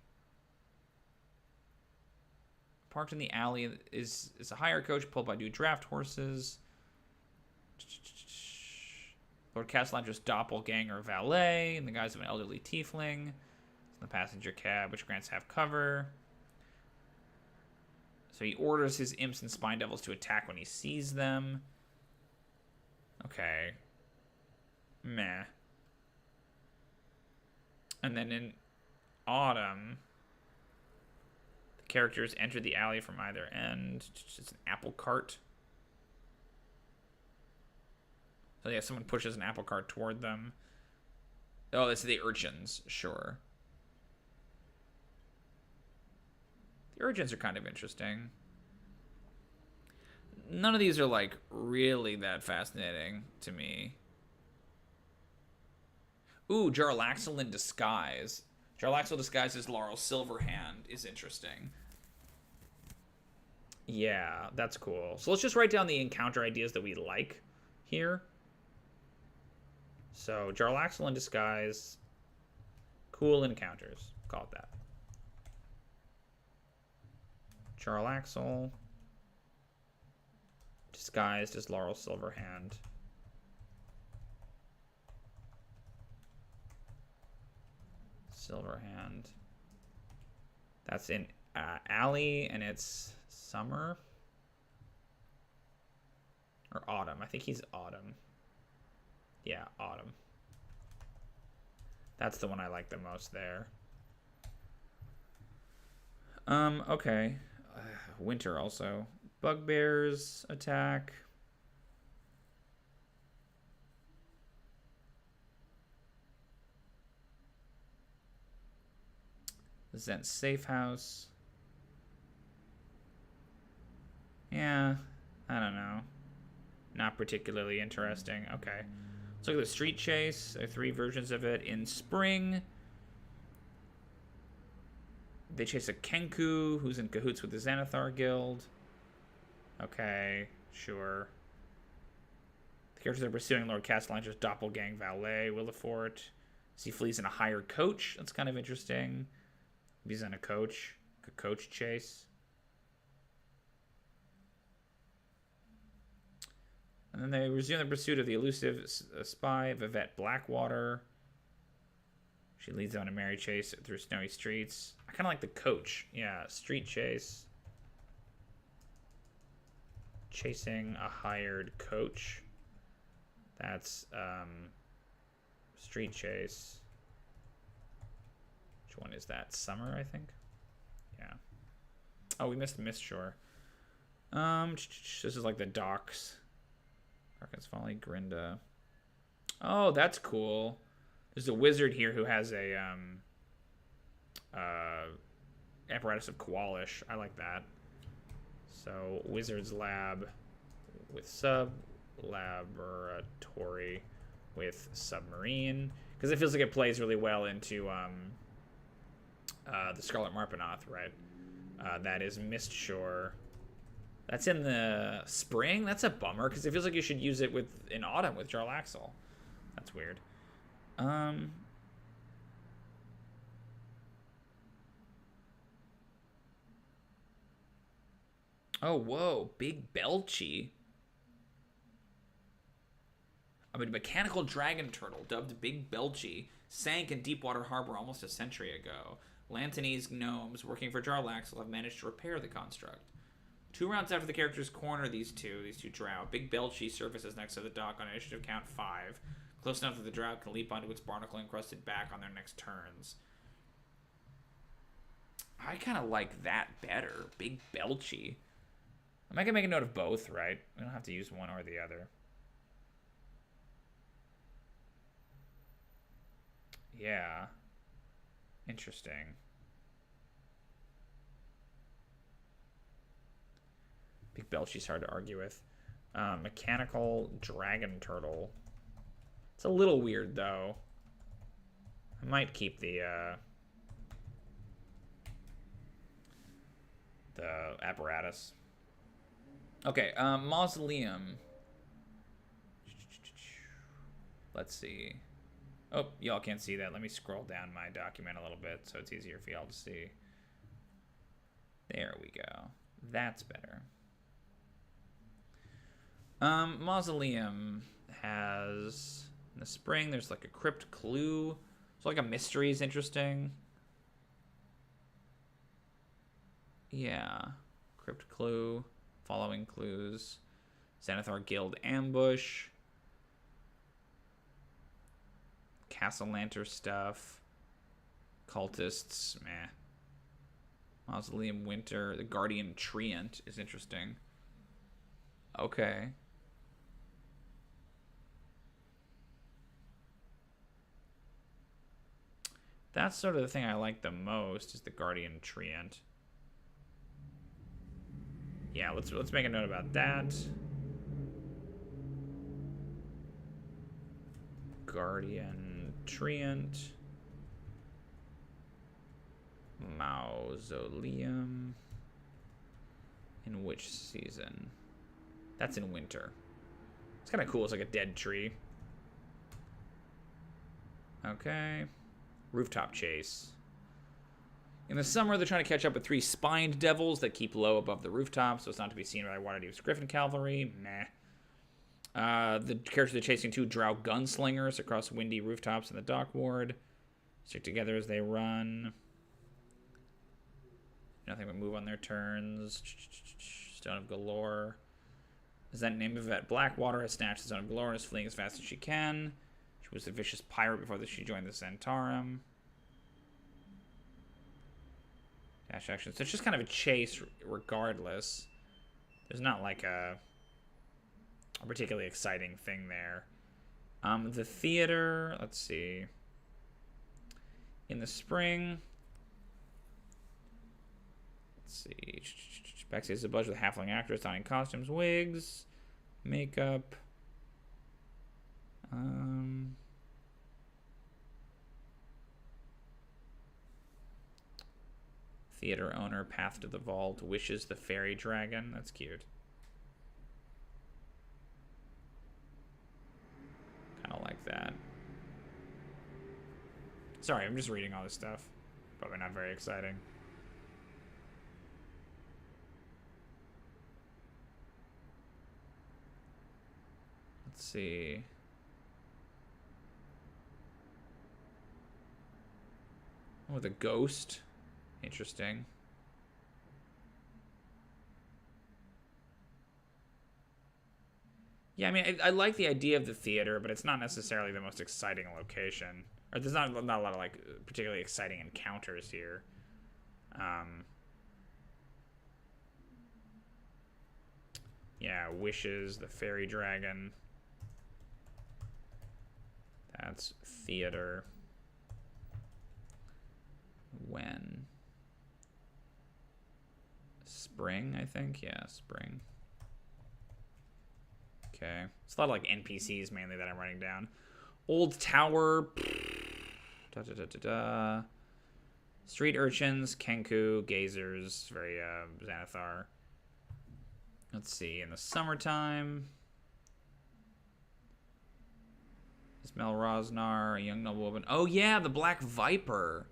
Parked in the alley is a hire coach pulled by 2 draft horses. Lord Castellandra's doppelganger valet in the guise of an elderly tiefling. In the passenger cab, which grants half cover. So he orders his imps and spine devils to attack when he sees them. Okay. Meh. And then in autumn, the characters enter the alley from either end. It's an apple cart. So yeah, someone pushes an apple cart toward them. Oh, that's the urchins, sure. The urchins are kind of interesting. None of these are, like, really that fascinating to me. Ooh, Jarlaxle in disguise. Jarlaxle disguised as Laurel Silverhand is interesting. Yeah, that's cool. So let's just write down the encounter ideas that we like here. So, Jarlaxle in disguise. Cool encounters. Call it that. Jarlaxle disguised as Laurel Silverhand. Silverhand. That's in alley, and it's summer or autumn. I think he's autumn. Yeah, autumn. That's the one I like the most there. Okay. Winter also. Bugbears attack. Zent Safe House. Yeah, I don't know. Not particularly interesting. Okay. Let's look at the Street Chase. There are 3 versions of it. In spring, they chase a Kenku who's in cahoots with the Xanathar Guild. Okay, sure. The characters are pursuing Lord Castellange's doppelgang valet, Willifort. As he flees in a hired coach. That's kind of interesting. He's in a coach chase. And then they resume the pursuit of the elusive spy, Vivette Blackwater. She leads on a merry chase through snowy streets. I kind of like the coach. Yeah, street chase. Chasing a hired coach. That's street chase. Which one is that? Summer, I think? Yeah. Oh, we missed Mist Shore. This is like the docks. Arkansas Folly, Grinda. Oh, that's cool. There's a wizard here who has a apparatus of Koalish. I like that. So Wizard's Lab with Laboratory with Submarine, because it feels like it plays really well into the Scarlet Marpenoth, right? That is Mist Shore. That's in the spring? That's a bummer, because it feels like you should use it in autumn with Jarlaxle. That's weird. Oh, whoa. Big Belchy. I mean, mechanical dragon turtle, dubbed Big Belchy, sank in Deepwater Harbor almost a century ago. Lantanese gnomes working for Jarlaxle have managed to repair the construct. 2 rounds after the characters corner these two drow, Big Belchy surfaces next to the dock on initiative count 5, close enough that the drow can leap onto its barnacle-encrusted back on their next turns. I kind of like that better, Big Belchy. I might make a note of both, right? We don't have to use one or the other. Yeah. Interesting. Big Belchy's hard to argue with. Mechanical dragon turtle. It's a little weird, though. I might keep the apparatus. Okay, Mausoleum. Let's see. Oh, y'all can't see that. Let me scroll down my document a little bit so it's easier for y'all to see. There we go. That's better. Mausoleum has, in the spring, there's like a crypt clue. So like a mystery is interesting. Yeah. Crypt clue. Following clues. Xanathar Guild ambush. Castle Lantern stuff. Cultists, meh. Mausoleum Winter. The Guardian Treant is interesting. Okay. That's sort of the thing I like the most, is the Guardian Treant. Yeah, let's make a note about that. Guardian Treant. Mausoleum. In which season? That's in winter. It's kind of cool. It's like a dead tree. Okay. Rooftop chase. In the summer, they're trying to catch up with 3 spined devils that keep low above the rooftop, so it's not to be seen by Waterdeep's Griffin Cavalry. Meh. The characters are chasing 2 drow gunslingers across windy rooftops in the dock ward. Stick together as they run. Nothing but move on their turns. Stone of Galore. Is that name of it? Blackwater has snatched the Stone of Galore and is fleeing as fast as she can. She was a vicious pirate before she joined the Centarum. Dash action. So it's just kind of a chase regardless. There's not like a particularly exciting thing there. The theater, let's see. In the spring, Let's see. Backstage is a bunch with halfling actors donning costumes, wigs, makeup. Theater owner, path to the vault, wishes the fairy dragon. That's cute. Kind of like that. Sorry, I'm just reading all this stuff. Probably not very exciting. Let's see. Oh, the ghost. Interesting. Yeah, I mean, I like the idea of the theater, but it's not necessarily the most exciting location. Or there's not a lot of, like, particularly exciting encounters here. Yeah, wishes, the fairy dragon. That's theater. When? Spring, I think? Yeah, spring. Okay. It's a lot of, like, NPCs mainly that I'm writing down. Old Tower. Da, da, da, da, da. Street urchins, Kenku, gazers, very Xanathar. Let's see, in the summertime. Ismail Rosnar, a young noblewoman. Oh yeah, the Black Viper.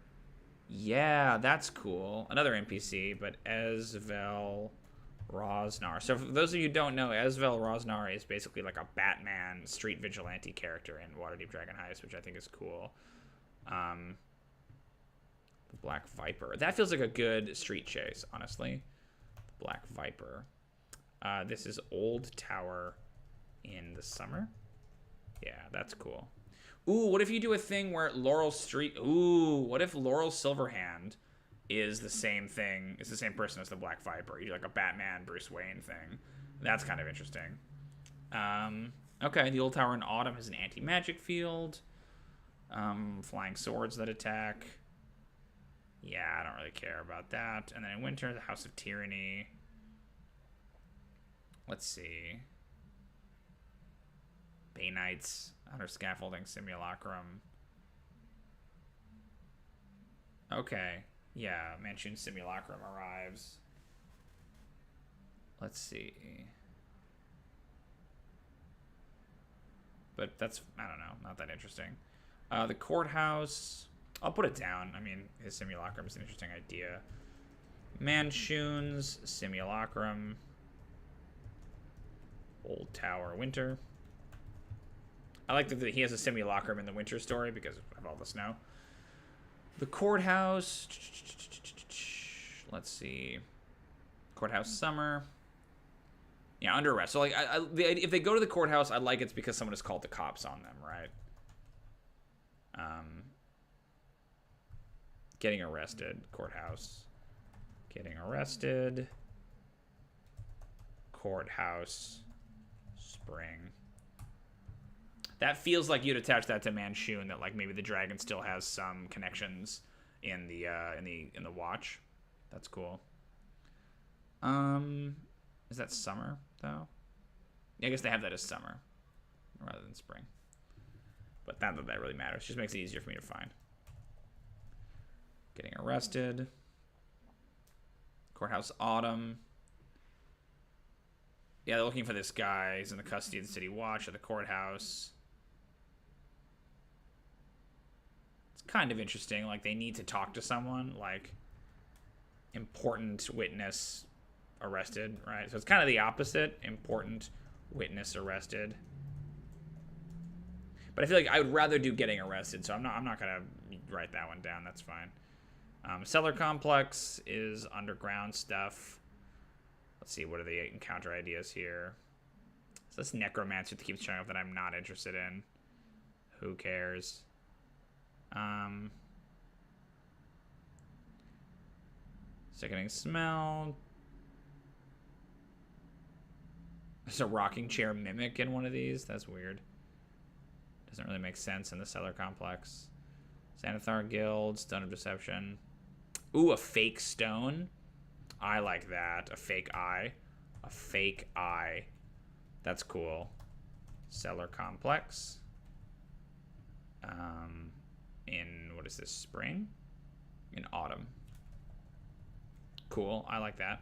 Yeah, that's cool. Another NPC, but Esvel Rosnar. So for those of you who don't know, Esvel Rosnar is basically like a Batman street vigilante character in Waterdeep Dragon Heist, which I think is cool. The Black Viper. That feels like a good street chase, honestly. The Black Viper. This is Old Tower in the summer. Yeah, that's cool. Ooh, what if you do a thing where Laurel Street... Ooh, what if Laurel Silverhand is the same thing, is the same person as the Black Viper? You do like a Batman, Bruce Wayne thing. That's kind of interesting. Okay, the Old Tower in autumn has an anti-magic field. Flying swords that attack. Yeah, I don't really care about that. And then in winter, the House of Tyranny. Let's see. Bay Knights, Under Scaffolding, Simulacrum. Okay. Yeah, Manchun Simulacrum arrives. Let's see. But that's, I don't know, not that interesting. The courthouse, I'll put it down. I mean, his Simulacrum is an interesting idea. Manchun's Simulacrum. Old Tower, winter. I like that he has a Simulacrum in the winter story because of all the snow. The courthouse. Let's see. Courthouse summer. Yeah, under arrest. So, like, if they go to the courthouse, I like it's because someone has called the cops on them, right? Getting arrested. Courthouse. Getting arrested. Courthouse. Spring. That feels like you'd attach that to Manchun, that like maybe the dragon still has some connections in the watch. That's cool. Is that summer though? Yeah, I guess they have that as summer rather than spring. But not that really matters. It just makes it easier for me to find. Getting arrested. Courthouse autumn. Yeah, they're looking for this guy. He's in the custody of the city watch at the courthouse. It's kind of interesting. Like, they need to talk to someone. Like, important witness arrested, right? So it's kind of the opposite. Important witness arrested. But I feel like I would rather do getting arrested, so I'm not gonna write that one down. That's fine. Cellar complex is underground stuff. Let's see, what are the encounter ideas here? So this necromancer that keeps showing up that I'm not interested in. Who cares? Sickening smell. There's a rocking chair mimic in one of these. That's weird. Doesn't really make sense in the cellar complex. Xanathar Guild, Stone of Deception. Ooh, a fake stone. I like that. A fake eye. A fake eye. That's cool. Cellar complex. In, what is this, spring? In autumn. Cool. I like that.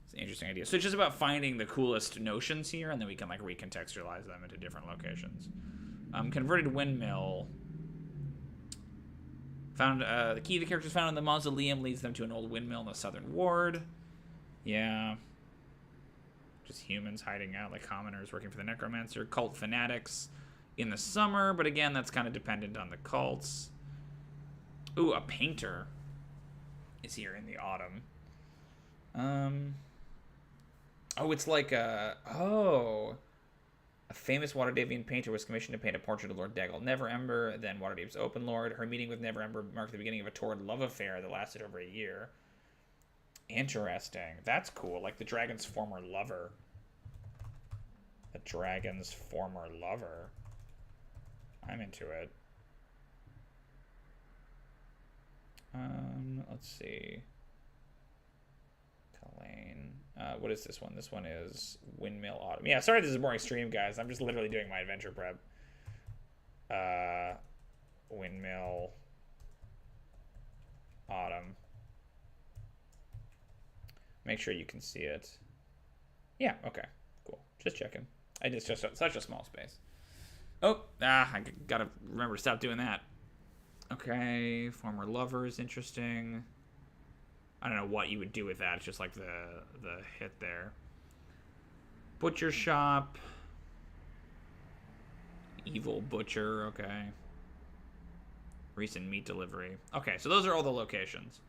It's an interesting idea. So it's just about finding the coolest notions here, and then we can like recontextualize them into different locations. Converted windmill. Found the key the characters found in the mausoleum leads them to an old windmill in the southern ward. Yeah. Just humans hiding out like commoners working for the necromancer. Cult fanatics in the summer, but again, that's kind of dependent on the cults. Ooh, a painter is here in the autumn. Oh, it's like a famous Waterdavian painter was commissioned to paint a portrait of Lord Daggle Neverember, then Waterdeep's Open Lord. Her meeting with Neverember marked the beginning of a torrid love affair that lasted over a year. Interesting. That's cool. Like the dragon's former lover. The dragon's former lover. I'm into it. Let's see. Lane. What is this one? This one is Windmill Autumn. Yeah, sorry this is a boring stream, guys. I'm just literally doing my adventure prep. Windmill Autumn. Make sure you can see it. Yeah, okay. Cool. Just checking. It's just such a small space. Oh, I gotta remember to stop doing that. Okay, former lover is interesting. I don't know what you would do with that. It's just like the hit there. Butcher shop. Evil butcher, okay. Recent meat delivery. Okay, so those are all the locations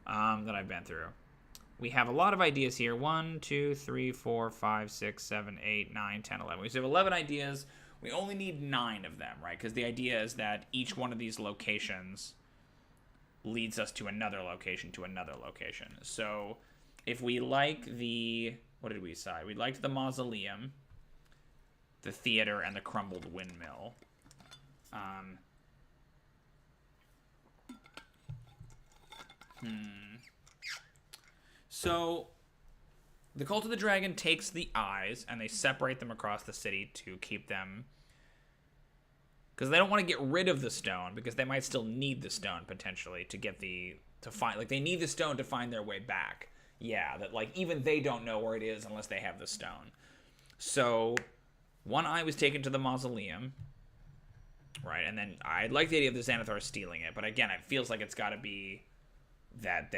that I've been through. We have a lot of ideas here. 1, 2, 3, 4, 5, 6, 7, 8, 9, 10, 11. We have 11 ideas. We only need 9 of them, right? Because the idea is that each one of these locations leads us to another location, So if we like the, what did we decide? We liked the mausoleum, the theater, and the crumbled windmill. So the Cult of the Dragon takes the eyes and they separate them across the city to keep them, because they don't want to get rid of the stone, because they might still need the stone potentially to get they need the stone to find their way back. Yeah, that like even they don't know where it is unless they have the stone. So one eye was taken to the mausoleum, right? And then I like the idea of the Xanathar stealing it, but again, it feels like it's got to be that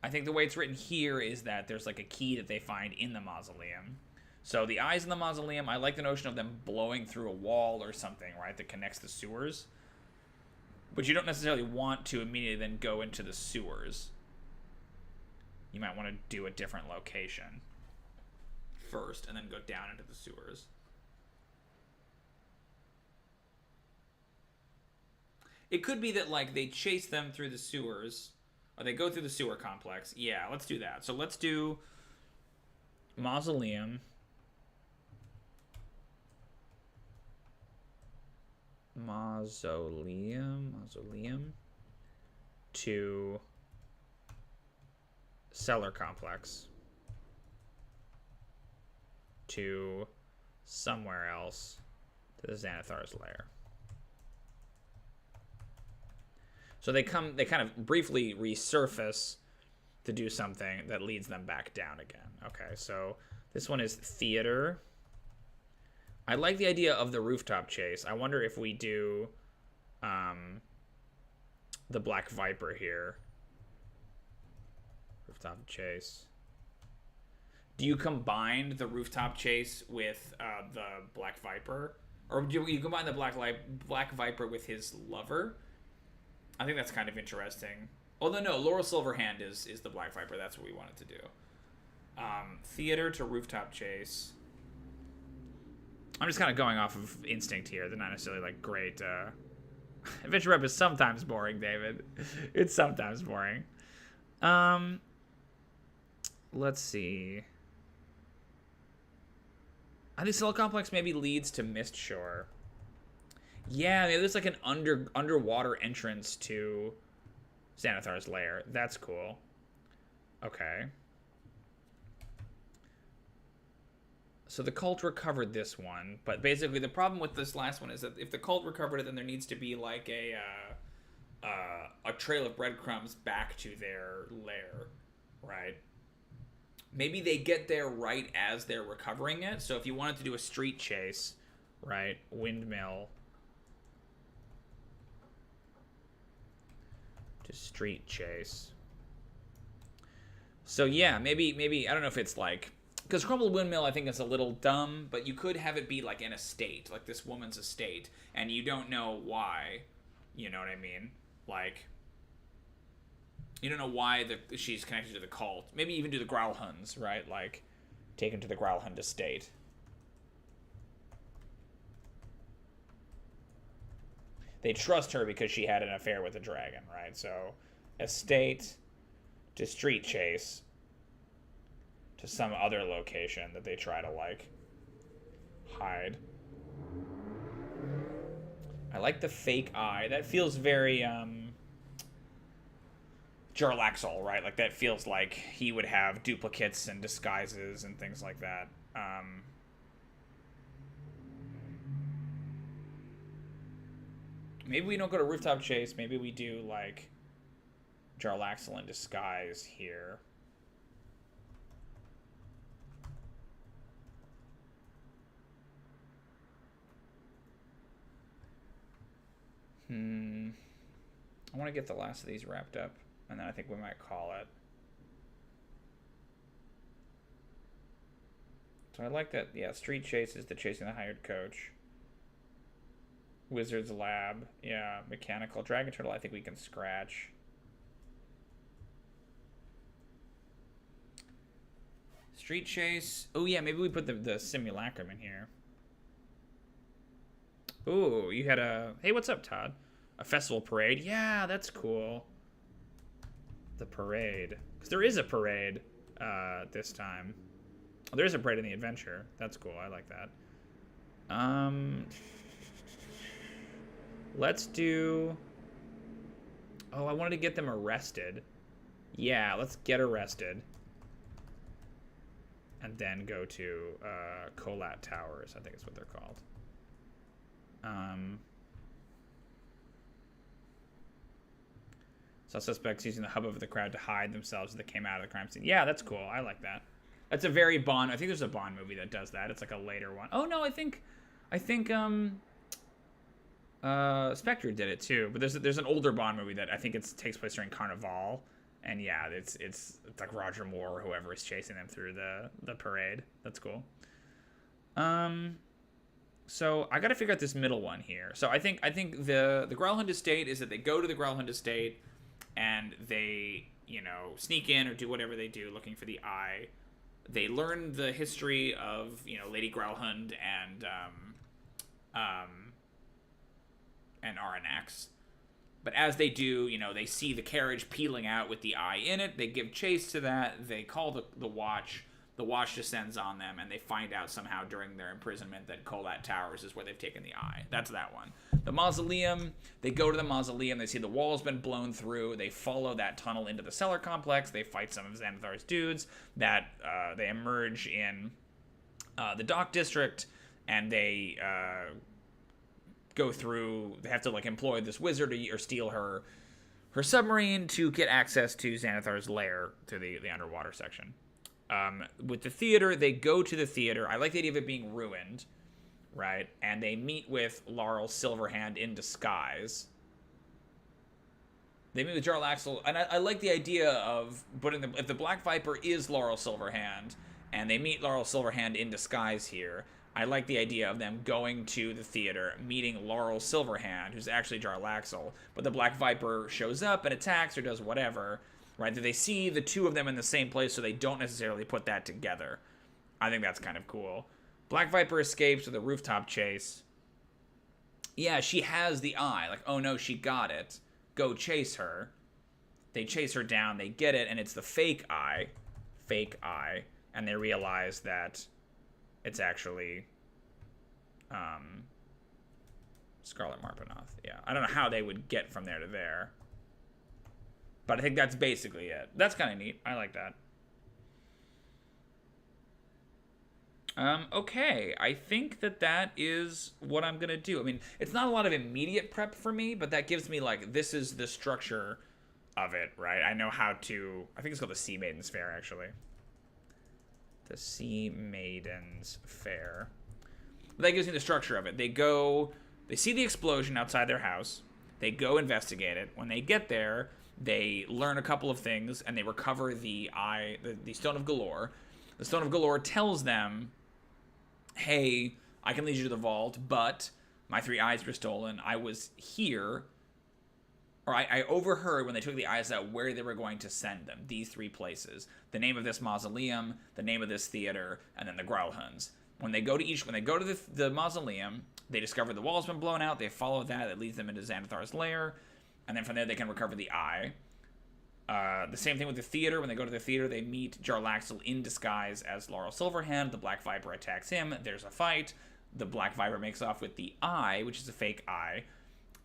I think the way it's written here is that there's like a key that they find in the mausoleum. So the eyes in the mausoleum, I like the notion of them blowing through a wall or something, right, that connects the sewers. But you don't necessarily want to immediately then go into the sewers. You might want to do a different location first and then go down into the sewers. It could be that like they chase them through the sewers, or they go through the sewer complex. Yeah, let's do that. So let's do mausoleum. Mausoleum to cellar complex to somewhere else to the Xanathar's lair. So they kind of briefly resurface to do something that leads them back down again. Okay, so this one is theater. I like the idea of the rooftop chase. I wonder if we do the Black Viper here. Rooftop chase. Do you combine the rooftop chase with the Black Viper? Or do you combine the Black Viper with his lover? I think that's kind of interesting. Although no, Laurel Silverhand is the Black Viper. That's what we wanted to do. Theater to rooftop chase. I'm just kind of going off of instinct here. They're not necessarily like great. Adventure Rep is sometimes boring, David. It's sometimes boring. Let's see. I think Cellar Complex maybe leads to Mistshore. Yeah, maybe there's like an underwater entrance to Xanathar's lair. That's cool. Okay. So the cult recovered this one, but basically the problem with this last one is that if the cult recovered it, then there needs to be like a trail of breadcrumbs back to their lair, right? Maybe they get there right as they're recovering it. So if you wanted to do a street chase, right? Windmill to street chase. So yeah, maybe I don't know if it's like, because crumbled windmill I think is a little dumb, but you could have it be like an estate, like this woman's estate, and you don't know why. You know what I mean? Like, you don't know why she's connected to the cult. Maybe even to the Growlhuns, right? Like, taken to the Growlhund estate. They trust her because she had an affair with a dragon, right? So, estate to street chase to some other location that they try to, like, hide. I like the fake eye. That feels very, Jarlaxle, right? Like, that feels like he would have duplicates and disguises and things like that. Maybe we don't go to Rooftop Chase. Maybe we do, like, Jarlaxle in disguise here. I want to get the last of these wrapped up, and then I think we might call it. So I like that, yeah, Street Chase is the chasing the hired coach. Wizard's Lab, yeah, Mechanical. Dragon Turtle I think we can scratch. Street Chase, oh yeah, maybe we put the Simulacrum in here. Ooh, you had a, hey, what's up, Todd? A festival parade, yeah, that's cool. The parade, because there is a parade this time. Oh, there is a parade in the adventure. That's cool. I like that. Let's do. Oh, I wanted to get them arrested. Yeah, let's get arrested, and then go to Colat Towers. I think is what they're called. So suspects using the hub of the crowd to hide themselves as they came out of the crime scene. Yeah, that's cool. I like that. That's a very Bond. I think there's a Bond movie that does that. It's like a later one. Oh no, I think Spectre did it too. But there's an older Bond movie that I think takes place during Carnival, and yeah, it's like Roger Moore or whoever is chasing them through the parade. That's cool. So I got to figure out this middle one here. So I think the Growlhund estate is that they go to the Growlhund estate and they, you know, sneak in or do whatever they do looking for the eye. They learn the history of, you know, Lady Growlhund and Aranax. But as they do, you know, they see the carriage peeling out with the eye in it. They give chase to that. They call the watch. The watch descends on them, and they find out somehow during their imprisonment that Colat Towers is where they've taken the eye. That's that one. The mausoleum, they go to the mausoleum. They see the wall's been blown through. They follow that tunnel into the cellar complex. They fight some of Xanathar's dudes. They emerge in the dock district, and they go through. They have to like employ this wizard or steal her submarine to get access to Xanathar's lair through the underwater section. With the theater, they go to the theater. I like the idea of it being ruined, right? And they meet with Laurel Silverhand in disguise. They meet with Jarlaxle, and I like the idea of putting them. If the Black Viper is Laurel Silverhand, and they meet Laurel Silverhand in disguise here, I like the idea of them going to the theater, meeting Laurel Silverhand, who's actually Jarlaxle, but the Black Viper shows up and attacks or does whatever. Right, that they see the two of them in the same place, so they don't necessarily put that together. I think that's kind of cool. Black Viper escapes with a rooftop chase. Yeah, she has the eye. Like, oh no, she got it. Go chase her. They chase her down, they get it, and it's the fake eye. Fake eye. And they realize that it's actually Scarlet Marpanoth. Yeah, I don't know how they would get from there to there. But I think that's basically it. That's kind of neat. I like that. Okay, I think that is what I'm gonna do. I mean, it's not a lot of immediate prep for me, but that gives me, like, this is the structure of it, right? I know how to, I think it's called the Sea Maidens Fair, actually. The Sea Maidens Fair. But that gives me the structure of it. They see the explosion outside their house, they go investigate it. When they get there, they learn a couple of things, and they recover the Stone of Galore. The Stone of Galore tells them, hey, I can lead you to the vault, but my 3 eyes were stolen. I was here, or I overheard when they took the eyes out where they were going to send them. These 3 places: the name of this mausoleum, the name of this theater, and then the Growlhunds. When they go to the mausoleum, they discover the wall's been blown out. They follow that. It leads them into Xanathar's lair, and then from there they can recover the eye. The same thing with the theater. When they go to the theater, they meet Jarlaxle in disguise as Laurel Silverhand. The Black Viper attacks him. There's a fight. The Black Viper makes off with the eye, which is a fake eye.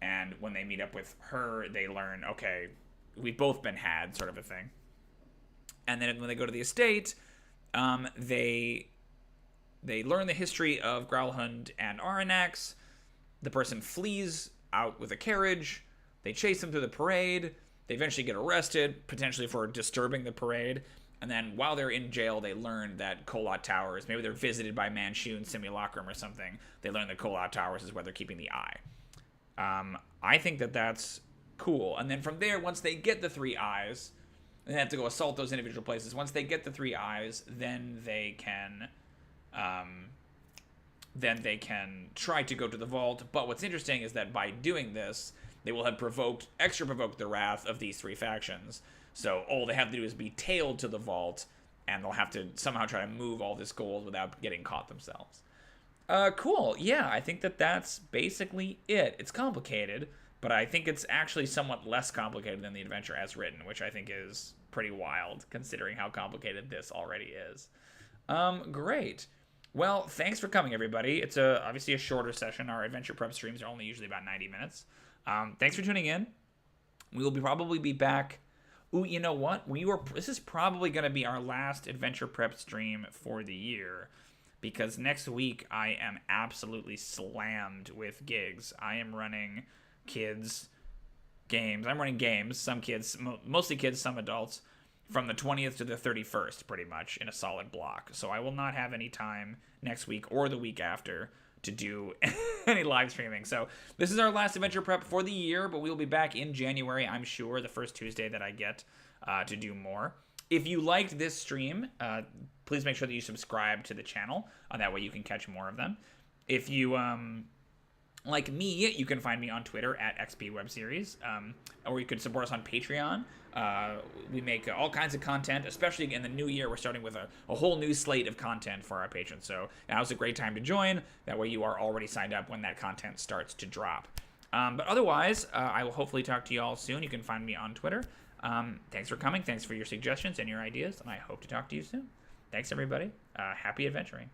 And when they meet up with her, they learn, okay, we've both been had, sort of a thing. And then when they go to the estate, they learn the history of Growlhund and Aranax. The person flees out with a carriage. They chase them through the parade. They eventually get arrested, potentially for disturbing the parade. And then while they're in jail, they learn that Kolot Towers, maybe they're visited by Manchun Simulacrum or something. They learn that Kolot Towers is where they're keeping the eye. I think that's cool. And then from there, once they get the 3 eyes, they have to go assault those individual places. Once they get the 3 eyes, then they can try to go to the vault. But what's interesting is that by doing this, they will have provoked the wrath of these 3 factions. So all they have to do is be tailed to the vault, and they'll have to somehow try to move all this gold without getting caught themselves. Cool. Yeah, I think that's basically it. It's complicated, but I think it's actually somewhat less complicated than the adventure as written, which I think is pretty wild, considering how complicated this already is. Great. Well, thanks for coming, everybody. It's obviously a shorter session. Our adventure prep streams are only usually about 90 minutes. Thanks for tuning in. We will probably be back. Ooh, you know what? This is probably going to be our last adventure prep stream for the year, because next week I am absolutely slammed with gigs. I am running kids games. I'm running games. Some kids, mostly kids, some adults, from the 20th to the 31st, pretty much in a solid block. So I will not have any time next week or the week after to do any live streaming. So this is our last adventure prep for the year, but we'll be back in January, I'm sure, the first Tuesday that I get to do more. If you liked this stream, please make sure that you subscribe to the channel. That way you can catch more of them. If you like me, you can find me on Twitter at XPWebSeries, or you could support us on Patreon. We make all kinds of content, especially in the new year. We're starting with a whole new slate of content for our patrons. So now's a great time to join. That way you are already signed up when that content starts to drop. But otherwise, I will hopefully talk to you all soon. You can find me on Twitter. Thanks for coming. Thanks for your suggestions and your ideas. And I hope to talk to you soon. Thanks, everybody. Happy adventuring.